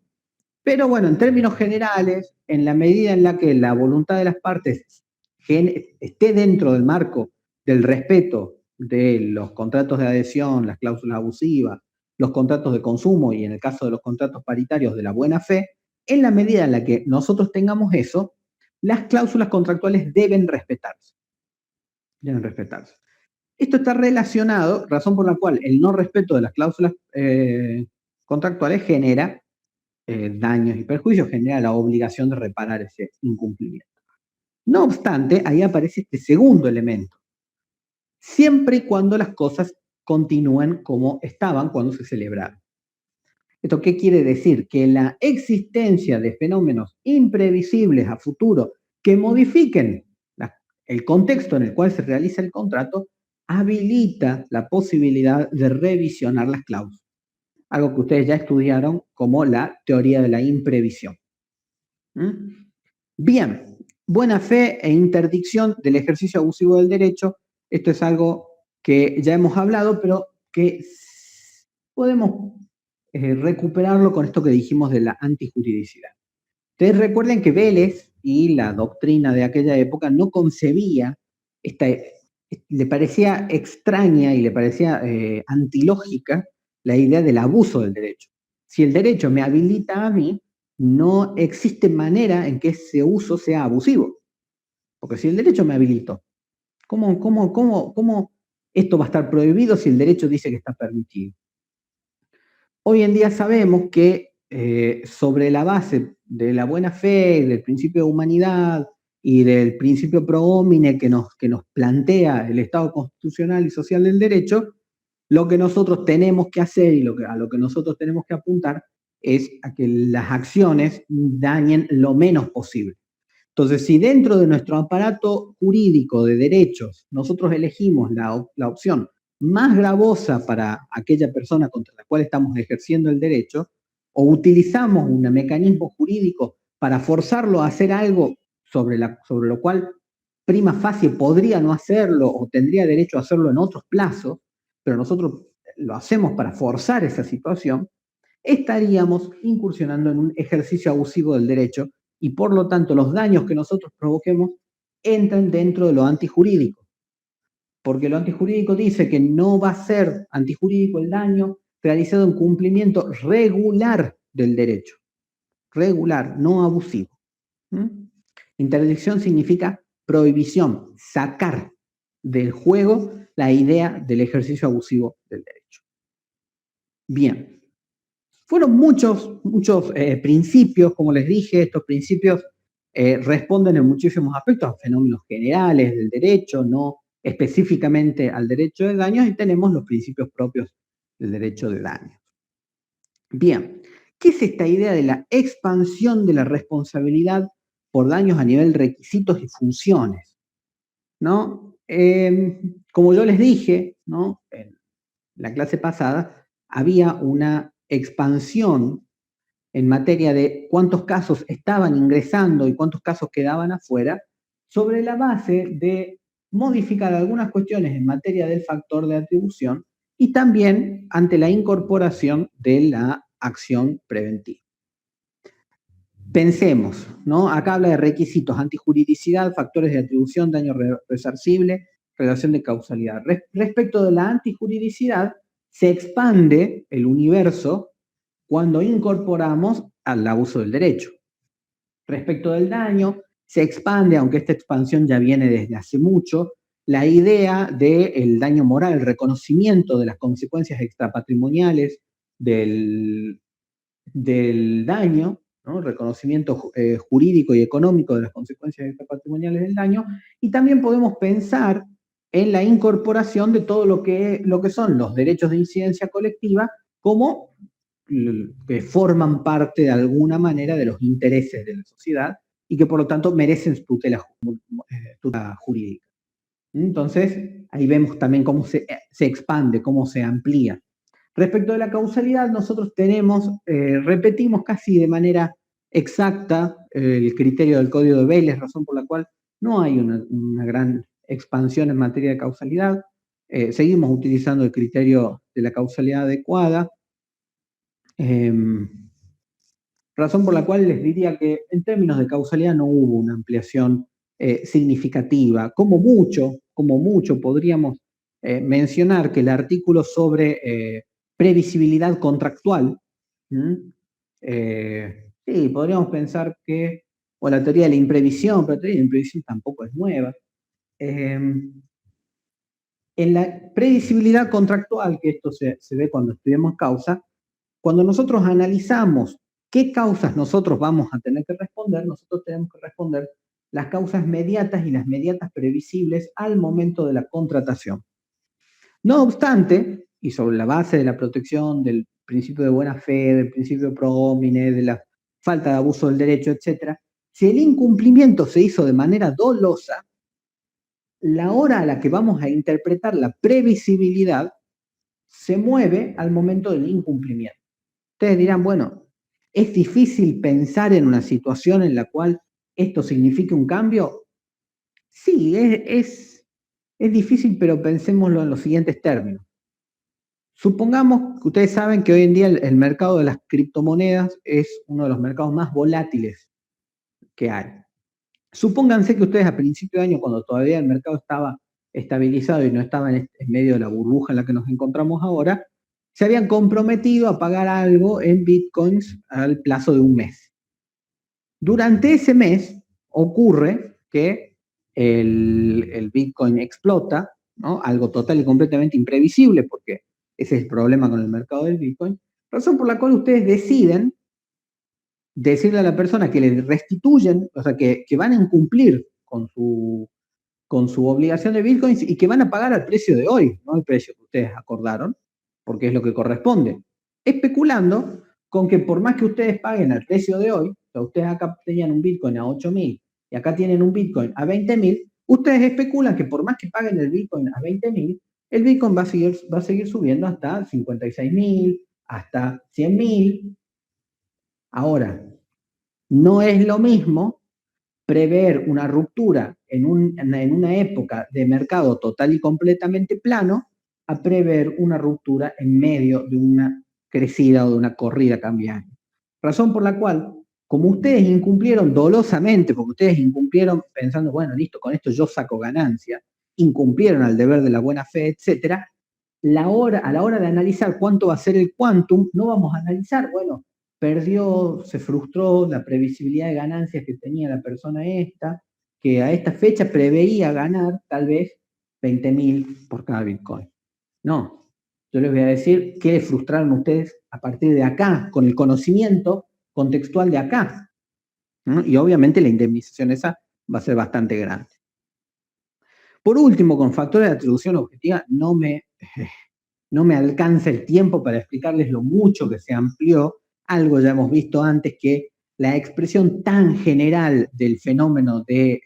pero bueno, en términos generales, en la medida en la que la voluntad de las partes esté dentro del marco del respeto de los contratos de adhesión, las cláusulas abusivas, los contratos de consumo y en el caso de los contratos paritarios de la buena fe, en la medida en la que nosotros tengamos eso, las cláusulas contractuales deben respetarse. Deben respetarse. Esto está relacionado, razón por la cual el no respeto de las cláusulas contractuales genera daños y perjuicios, genera la obligación de reparar ese incumplimiento. No obstante, ahí aparece este segundo elemento, siempre y cuando las cosas continúen como estaban cuando se celebraron. ¿Esto qué quiere decir? Que la existencia de fenómenos imprevisibles a futuro que modifiquen el contexto en el cual se realiza el contrato habilita la posibilidad de revisionar las cláusulas. Algo que ustedes ya estudiaron como la teoría de la imprevisión. Bien, buena fe e interdicción del ejercicio abusivo del derecho. Esto es algo que ya hemos hablado, pero que podemos recuperarlo con esto que dijimos de la antijuridicidad. Ustedes recuerden que Vélez y la doctrina de aquella época no concebía, le parecía extraña y le parecía antilógica la idea del abuso del derecho. Si el derecho me habilita a mí, no existe manera en que ese uso sea abusivo. Porque si el derecho me habilitó, ¿cómo esto va a estar prohibido si el derecho dice que está permitido? Hoy en día sabemos que sobre la base de la buena fe, del principio de humanidad y del principio pro homine que nos plantea el Estado constitucional y social del derecho, lo que nosotros tenemos que hacer y a lo que nosotros tenemos que apuntar es a que las acciones dañen lo menos posible. Entonces, si dentro de nuestro aparato jurídico de derechos nosotros elegimos la opción más gravosa para aquella persona contra la cual estamos ejerciendo el derecho, o utilizamos un mecanismo jurídico para forzarlo a hacer algo sobre lo cual prima facie podría no hacerlo o tendría derecho a hacerlo en otros plazos, pero nosotros lo hacemos para forzar esa situación, estaríamos incursionando en un ejercicio abusivo del derecho y por lo tanto los daños que nosotros provoquemos entran dentro de lo antijurídico. Porque lo antijurídico dice que no va a ser antijurídico el daño realizado en cumplimiento regular del derecho. Regular, no abusivo. Interdicción significa prohibición, sacar del juego la idea del ejercicio abusivo del derecho. Bien. Fueron muchos principios, como les dije, estos principios responden en muchísimos aspectos a fenómenos generales del derecho, no específicamente al derecho de daños, y tenemos los principios propios del derecho de daños. Bien, ¿qué es esta idea de la expansión de la responsabilidad por daños a nivel requisitos y funciones? ¿No? Como yo les dije, ¿no?, en la clase pasada, había una expansión en materia de cuántos casos estaban ingresando y cuántos casos quedaban afuera, sobre la base de modificar algunas cuestiones en materia del factor de atribución y también ante la incorporación de la acción preventiva. Pensemos, ¿no? Acá habla de requisitos, antijuridicidad, factores de atribución, daño resarcible, relación de causalidad. Respecto de la antijuridicidad, se expande el universo cuando incorporamos al abuso del derecho. Respecto del daño, se expande, aunque esta expansión ya viene desde hace mucho, la idea del daño moral, el reconocimiento de las consecuencias extrapatrimoniales del daño, ¿no? El reconocimiento jurídico y económico de las consecuencias extrapatrimoniales del daño, y también podemos pensar en la incorporación de todo lo que son los derechos de incidencia colectiva como que forman parte de alguna manera de los intereses de la sociedad y que por lo tanto merecen tutela jurídica. Entonces, ahí vemos también cómo se expande, cómo se amplía. Respecto de la causalidad, nosotros repetimos casi de manera exacta el criterio del Código de Bayles, razón por la cual no hay una gran expansión en materia de causalidad. Seguimos utilizando el criterio de la causalidad adecuada. Razón por la cual les diría que en términos de causalidad no hubo una ampliación significativa. Como mucho podríamos mencionar que el artículo sobre previsibilidad contractual, sí, podríamos pensar que, o la teoría de la imprevisión, pero la teoría de la imprevisión tampoco es nueva. En la previsibilidad contractual, que esto se ve cuando estudiamos causa, cuando nosotros analizamos qué causas nosotros vamos a tener que responder, nosotros tenemos que responder las causas mediatas y las mediatas previsibles al momento de la contratación. No obstante, y sobre la base de la protección del principio de buena fe, del principio pro homine, de la falta de abuso del derecho, etc., si el incumplimiento se hizo de manera dolosa, la hora a la que vamos a interpretar la previsibilidad se mueve al momento del incumplimiento. Ustedes dirán, bueno, ¿es difícil pensar en una situación en la cual esto signifique un cambio? Sí, es difícil, pero pensémoslo en los siguientes términos. Supongamos que ustedes saben que hoy en día el mercado de las criptomonedas es uno de los mercados más volátiles que hay. Supónganse que ustedes a principio de año, cuando todavía el mercado estaba estabilizado y no estaba en medio de la burbuja en la que nos encontramos ahora, se habían comprometido a pagar algo en bitcoins al plazo de un mes. Durante ese mes ocurre que el bitcoin explota, ¿no? Algo total y completamente imprevisible, porque ese es el problema con el mercado del bitcoin, razón por la cual ustedes deciden decirle a la persona que le restituyen, o sea, que van a incumplir con su obligación de bitcoins y que van a pagar al precio de hoy, no al precio que ustedes acordaron, porque es lo que corresponde. Especulando con que por más que ustedes paguen al precio de hoy, o sea, ustedes acá tenían un bitcoin a 8.000 y acá tienen un bitcoin a 20.000, ustedes especulan que por más que paguen el bitcoin a 20.000, el bitcoin va a seguir subiendo hasta 56.000, hasta 100.000. Ahora, no es lo mismo prever una ruptura en una época de mercado total y completamente plano a prever una ruptura en medio de una crecida o de una corrida cambiaria. Razón por la cual, como ustedes incumplieron dolosamente, porque ustedes incumplieron pensando, bueno, listo, con esto yo saco ganancia, incumplieron al deber de la buena fe, etc., a la hora de analizar cuánto va a ser el quantum, no vamos a analizar, bueno, perdió, se frustró la previsibilidad de ganancias que tenía la persona esta, que a esta fecha preveía ganar tal vez 20.000 por cada Bitcoin. No. Yo les voy a decir qué frustraron ustedes a partir de acá, con el conocimiento contextual de acá, ¿no? Y obviamente la indemnización esa va a ser bastante grande. Por último, con factores de atribución objetiva, no me alcanza el tiempo para explicarles lo mucho que se amplió. Algo ya hemos visto antes, que la expresión tan general del fenómeno de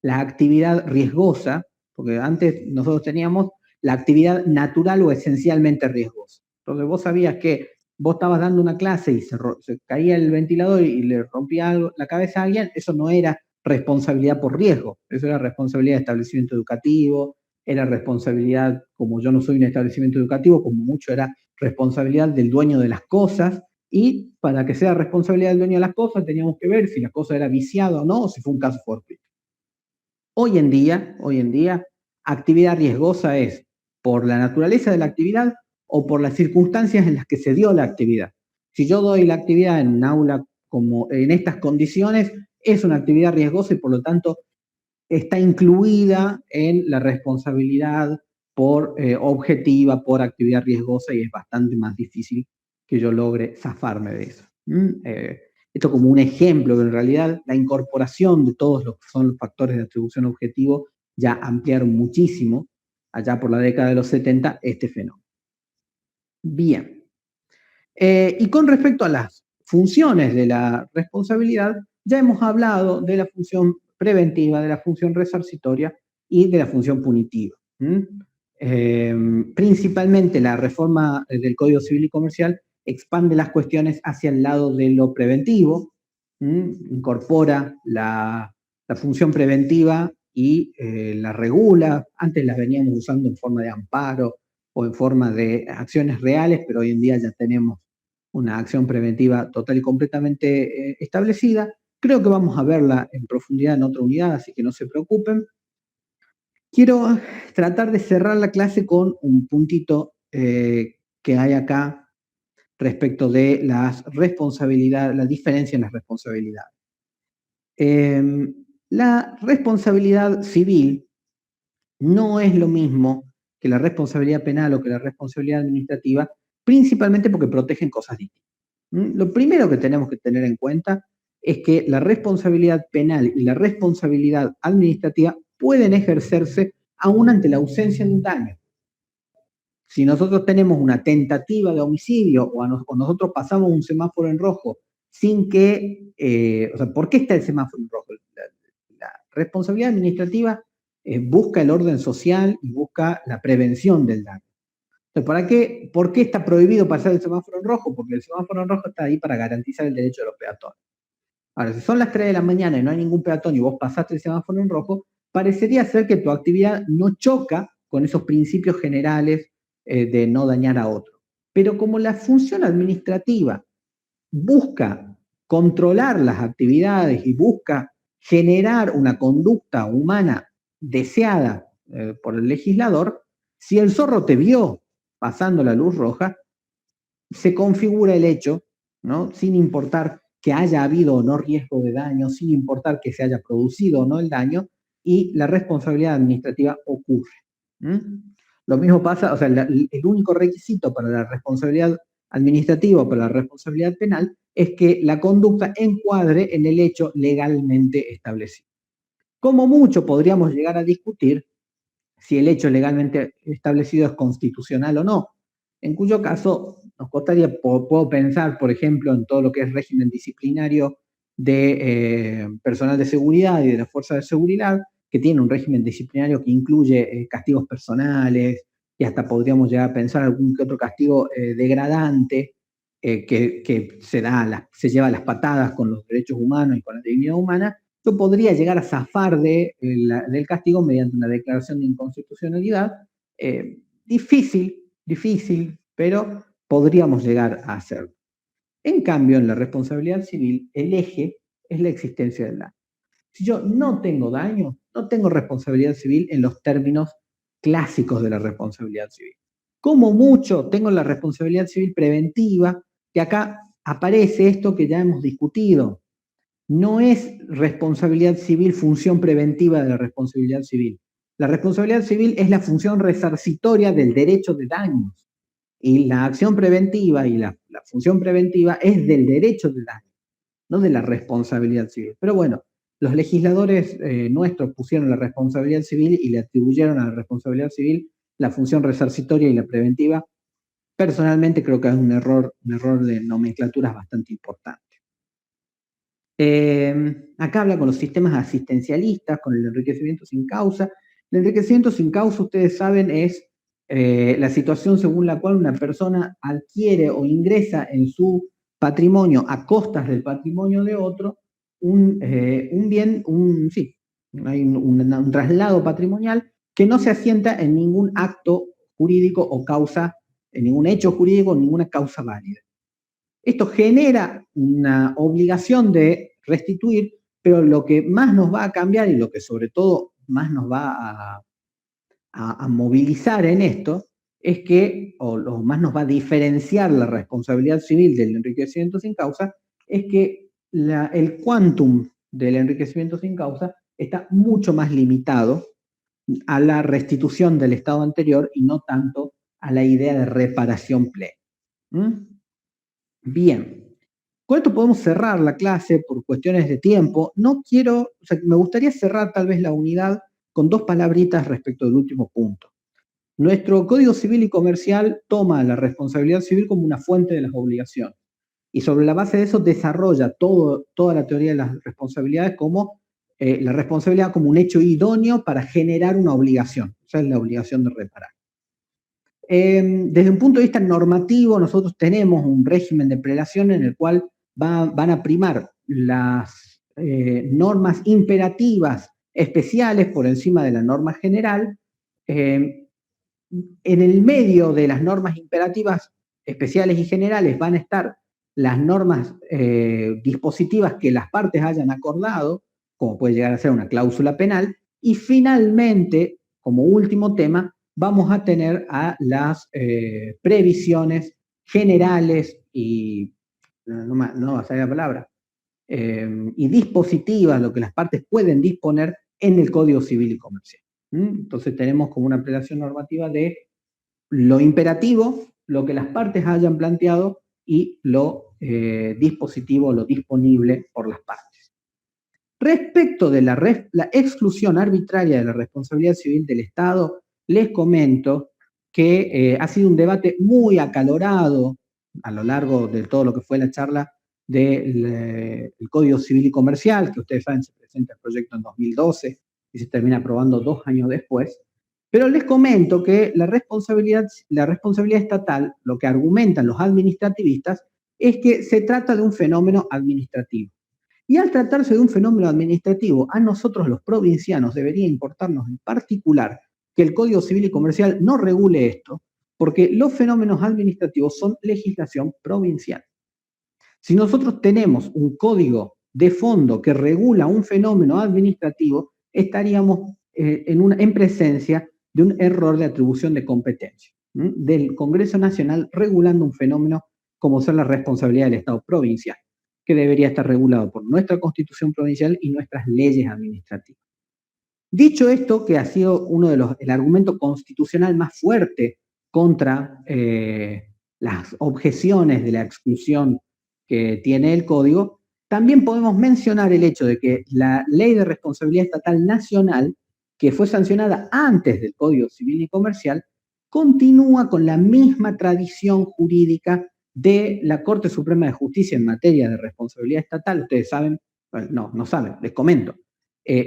la actividad riesgosa, porque antes nosotros teníamos la actividad natural o esencialmente riesgosa. Entonces vos sabías que vos estabas dando una clase y se caía el ventilador y le rompía la cabeza a alguien, eso no era responsabilidad por riesgo, eso era responsabilidad de establecimiento educativo, era responsabilidad, como yo no soy un establecimiento educativo, como mucho era responsabilidad del dueño de las cosas, y para que sea responsabilidad del dueño de las cosas teníamos que ver si la cosa era viciada o no, o si fue un caso fortuito. Hoy en día, actividad riesgosa es por la naturaleza de la actividad o por las circunstancias en las que se dio la actividad. Si yo doy la actividad en un aula como en estas condiciones, es una actividad riesgosa y por lo tanto está incluida en la responsabilidad por objetiva, por actividad riesgosa, y es bastante más difícil que yo logre zafarme de eso. Esto como un ejemplo, que en realidad la incorporación de todos los que son los factores de atribución objetivo ya ampliaron muchísimo, allá por la década de los 70, este fenómeno. Bien. Y con respecto a las funciones de la responsabilidad, ya hemos hablado de la función preventiva, de la función resarcitoria y de la función punitiva. Principalmente la reforma del Código Civil y Comercial expande las cuestiones hacia el lado de lo preventivo, incorpora la función preventiva y la regula. Antes las veníamos usando en forma de amparo o en forma de acciones reales, pero hoy en día ya tenemos una acción preventiva total y completamente establecida. Creo que vamos a verla en profundidad en otra unidad, así que no se preocupen. Quiero tratar de cerrar la clase con un puntito que hay acá respecto de las responsabilidades, la diferencia en las responsabilidades. La responsabilidad civil no es lo mismo que la responsabilidad penal o que la responsabilidad administrativa, principalmente porque protegen cosas distintas. Lo primero que tenemos que tener en cuenta es que la responsabilidad penal y la responsabilidad administrativa pueden ejercerse aún ante la ausencia de un daño. Si nosotros tenemos una tentativa de homicidio o nosotros pasamos un semáforo en rojo sin que, ¿por qué está el semáforo en rojo? La responsabilidad administrativa busca el orden social y busca la prevención del daño. Entonces, ¿por qué está prohibido pasar el semáforo en rojo? Porque el semáforo en rojo está ahí para garantizar el derecho de los peatones. Ahora, si son las 3 de la mañana y no hay ningún peatón y vos pasaste el semáforo en rojo, parecería ser que tu actividad no choca con esos principios generales de no dañar a otro. Pero como la función administrativa busca controlar las actividades y busca generar una conducta humana deseada por el legislador, si el zorro te vio pasando la luz roja, se configura el hecho, ¿no? Sin importar que haya habido o no riesgo de daño, sin importar que se haya producido o no el daño, y la responsabilidad administrativa ocurre. Lo mismo pasa, el único requisito para la responsabilidad administrativa o para la responsabilidad penal es que la conducta encuadre en el hecho legalmente establecido. Como mucho podríamos llegar a discutir si el hecho legalmente establecido es constitucional o no, en cuyo caso nos costaría, puedo pensar, por ejemplo, en todo lo que es régimen disciplinario de personal de seguridad y de las fuerzas de seguridad, que tiene un régimen disciplinario que incluye castigos personales, y hasta podríamos llegar a pensar algún que otro castigo degradante que se lleva las patadas con los derechos humanos y con la dignidad humana. Yo podría llegar a zafar del castigo mediante una declaración de inconstitucionalidad. Difícil, pero podríamos llegar a hacerlo. En cambio, en la responsabilidad civil, el eje es la existencia del daño. Si yo no tengo daño, no tengo responsabilidad civil en los términos clásicos de la responsabilidad civil. Como mucho, tengo la responsabilidad civil preventiva, que acá aparece esto que ya hemos discutido. No es responsabilidad civil función preventiva de la responsabilidad civil. La responsabilidad civil es la función resarcitoria del derecho de daños. Y la acción preventiva y la función preventiva es del derecho del daño, no de la responsabilidad civil. Pero bueno, los legisladores nuestros pusieron la responsabilidad civil y le atribuyeron a la responsabilidad civil la función resarcitoria y la preventiva. Personalmente creo que es un error de nomenclaturas bastante importante. Acá habla con los sistemas asistencialistas, con el enriquecimiento sin causa. El enriquecimiento sin causa, ustedes saben, es la situación según la cual una persona adquiere o ingresa en su patrimonio a costas del patrimonio de otro un bien, sí, hay un traslado patrimonial que no se asienta en ningún acto jurídico o causa, en ningún hecho jurídico o ninguna causa válida. Esto genera una obligación de restituir, pero lo que más nos va a cambiar y lo que sobre todo más nos va a movilizar en esto es que, o lo más nos va a diferenciar la responsabilidad civil del enriquecimiento sin causa, es que el quantum del enriquecimiento sin causa está mucho más limitado a la restitución del estado anterior y no tanto a la idea de reparación plena. Bien. Con esto podemos cerrar la clase por cuestiones de tiempo. No quiero, o sea, me gustaría cerrar tal vez la unidad con dos palabritas respecto del último punto. Nuestro Código Civil y Comercial toma la responsabilidad civil como una fuente de las obligaciones y sobre la base de eso desarrolla toda la teoría de las responsabilidades como la responsabilidad como un hecho idóneo para generar una obligación, o sea, la obligación de reparar. Desde un punto de vista normativo, nosotros tenemos un régimen de prelación en el cual van a primar las normas imperativas especiales por encima de la norma general. En el medio de las normas imperativas especiales y generales van a estar las normas dispositivas que las partes hayan acordado, como puede llegar a ser una cláusula penal, y finalmente, como último tema, vamos a tener a las previsiones generales y, no va a salir la palabra, y dispositivas, lo que las partes pueden disponer en el Código Civil y Comercial. Entonces tenemos como una prelación normativa de lo imperativo, lo que las partes hayan planteado y lo dispositivo, lo disponible por las partes. Respecto de la exclusión arbitraria de la responsabilidad civil del Estado, les comento que ha sido un debate muy acalorado a lo largo de todo lo que fue la charla del Código Civil y Comercial, que ustedes saben se presenta el proyecto en 2012 y se termina aprobando 2 años después. Pero les comento que la responsabilidad estatal, lo que argumentan los administrativistas, es que se trata de un fenómeno administrativo. Y al tratarse de un fenómeno administrativo, a nosotros los provincianos debería importarnos en particular que el Código Civil y Comercial no regule esto, porque los fenómenos administrativos son legislación provincial. Si nosotros tenemos un código de fondo que regula un fenómeno administrativo, estaríamos en presencia de un error de atribución de competencia del Congreso Nacional regulando un fenómeno como ser la responsabilidad del Estado provincial, que debería estar regulado por nuestra Constitución provincial y nuestras leyes administrativas. Dicho esto, que ha sido el argumento constitucional más fuerte contra las objeciones de la exclusión que tiene el Código, también podemos mencionar el hecho de que la Ley de Responsabilidad Estatal Nacional, que fue sancionada antes del Código Civil y Comercial, continúa con la misma tradición jurídica de la Corte Suprema de Justicia en materia de responsabilidad estatal. Ustedes saben, no saben, les comento.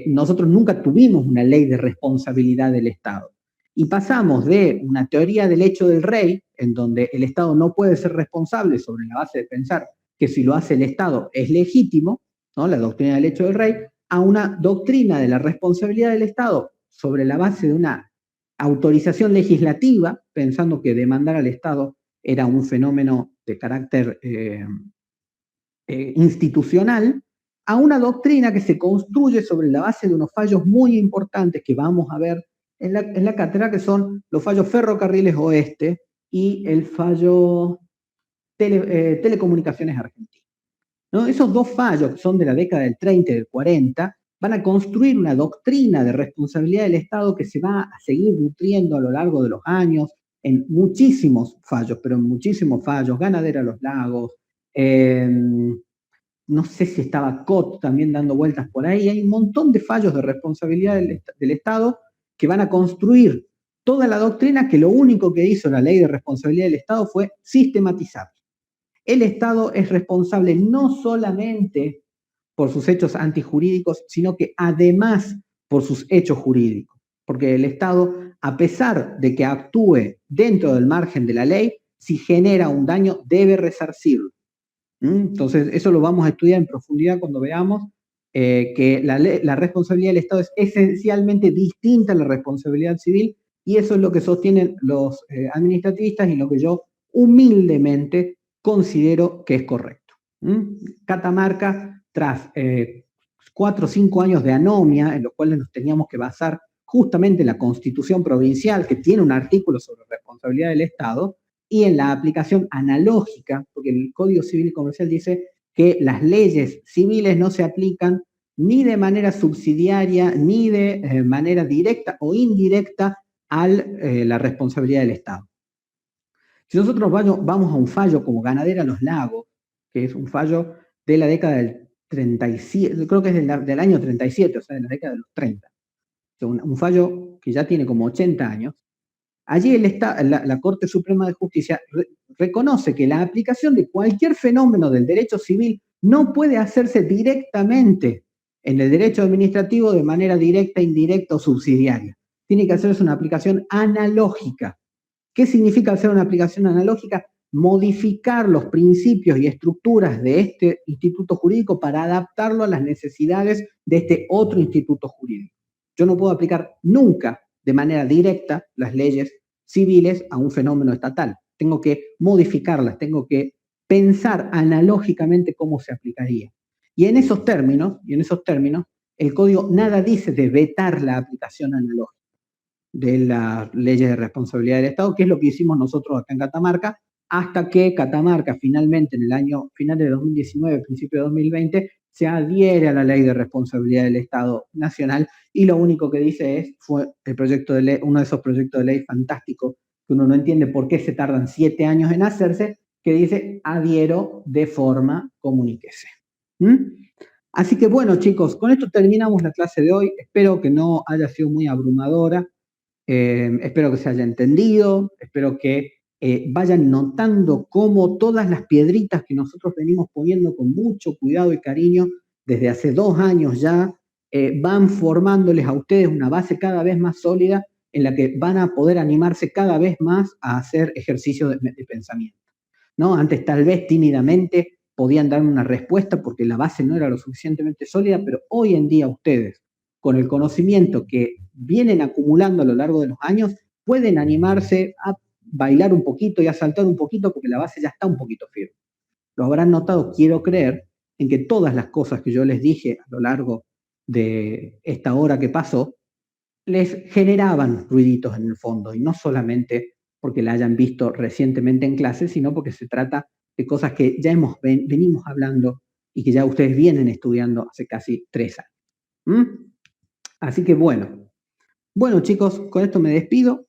Nosotros nunca tuvimos una ley de responsabilidad del Estado. Y pasamos de una teoría del hecho del rey, en donde el Estado no puede ser responsable sobre la base de pensar que si lo hace el Estado es legítimo, ¿no? La doctrina del hecho del rey, a una doctrina de la responsabilidad del Estado sobre la base de una autorización legislativa, pensando que demandar al Estado era un fenómeno de carácter institucional, a una doctrina que se construye sobre la base de unos fallos muy importantes que vamos a ver en la cátedra, que son los fallos Ferrocarriles Oeste y el fallo Telecomunicaciones Argentinas. ¿No? Esos dos fallos, que son de la década del 30 y del 40, van a construir una doctrina de responsabilidad del Estado que se va a seguir nutriendo a lo largo de los años en muchísimos fallos, pero en muchísimos fallos, Ganadera Los Lagos, no sé si estaba COT también dando vueltas por ahí, hay un montón de fallos de responsabilidad del Estado que van a construir toda la doctrina que lo único que hizo la ley de responsabilidad del Estado fue sistematizar. El Estado es responsable no solamente por sus hechos antijurídicos, sino que además por sus hechos jurídicos. Porque el Estado, a pesar de que actúe dentro del margen de la ley, si genera un daño, debe resarcirlo. Entonces, eso lo vamos a estudiar en profundidad cuando veamos que la responsabilidad del Estado es esencialmente distinta a la responsabilidad civil, y eso es lo que sostienen los administrativistas y lo que yo humildemente considero que es correcto. Catamarca, tras 4 o 5 años de anomia, en los cuales nos teníamos que basar justamente en la Constitución provincial, que tiene un artículo sobre responsabilidad del Estado, y en la aplicación analógica, porque el Código Civil y Comercial dice que las leyes civiles no se aplican ni de manera subsidiaria, ni de manera directa o indirecta a la responsabilidad del Estado. Si nosotros vamos a un fallo como Ganadera Los Lagos, que es un fallo de la década del 37, creo que es del año 37, o sea, de la década de los 30, un fallo que ya tiene como 80 años, allí la Corte Suprema de Justicia reconoce que la aplicación de cualquier fenómeno del derecho civil no puede hacerse directamente en el derecho administrativo de manera directa, indirecta o subsidiaria. Tiene que hacerse una aplicación analógica. ¿Qué significa hacer una aplicación analógica? Modificar los principios y estructuras de este instituto jurídico para adaptarlo a las necesidades de este otro instituto jurídico. Yo no puedo aplicar nunca de manera directa las leyes civiles a un fenómeno estatal. Tengo que modificarlas, tengo que pensar analógicamente cómo se aplicaría. Y en esos términos, el código nada dice de vetar la aplicación analógica de las leyes de responsabilidad del Estado, que es lo que hicimos nosotros acá en Catamarca, hasta que Catamarca finalmente en el año final de 2019, principio de 2020, se adhiere a la ley de responsabilidad del Estado nacional, y lo único que dice fue el proyecto de ley, uno de esos proyectos de ley fantásticos que uno no entiende por qué se tardan 7 años en hacerse, que dice adhiero de forma comuníquese. Así que bueno, chicos, con esto terminamos la clase de hoy. Espero que no haya sido muy abrumadora. Espero que se haya entendido, espero que vayan notando cómo todas las piedritas que nosotros venimos poniendo con mucho cuidado y cariño desde hace 2 años ya, van formándoles a ustedes una base cada vez más sólida en la que van a poder animarse cada vez más a hacer ejercicios de pensamiento, ¿no? Antes tal vez tímidamente podían darme una respuesta porque la base no era lo suficientemente sólida, pero hoy en día ustedes, con el conocimiento que vienen acumulando a lo largo de los años, pueden animarse a bailar un poquito y a saltar un poquito porque la base ya está un poquito firme. Lo habrán notado, quiero creer, en que todas las cosas que yo les dije a lo largo de esta hora que pasó, les generaban ruiditos en el fondo, y no solamente porque la hayan visto recientemente en clase, sino porque se trata de cosas que ya venimos hablando y que ya ustedes vienen estudiando hace casi 3 años. Así que bueno, chicos, con esto me despido.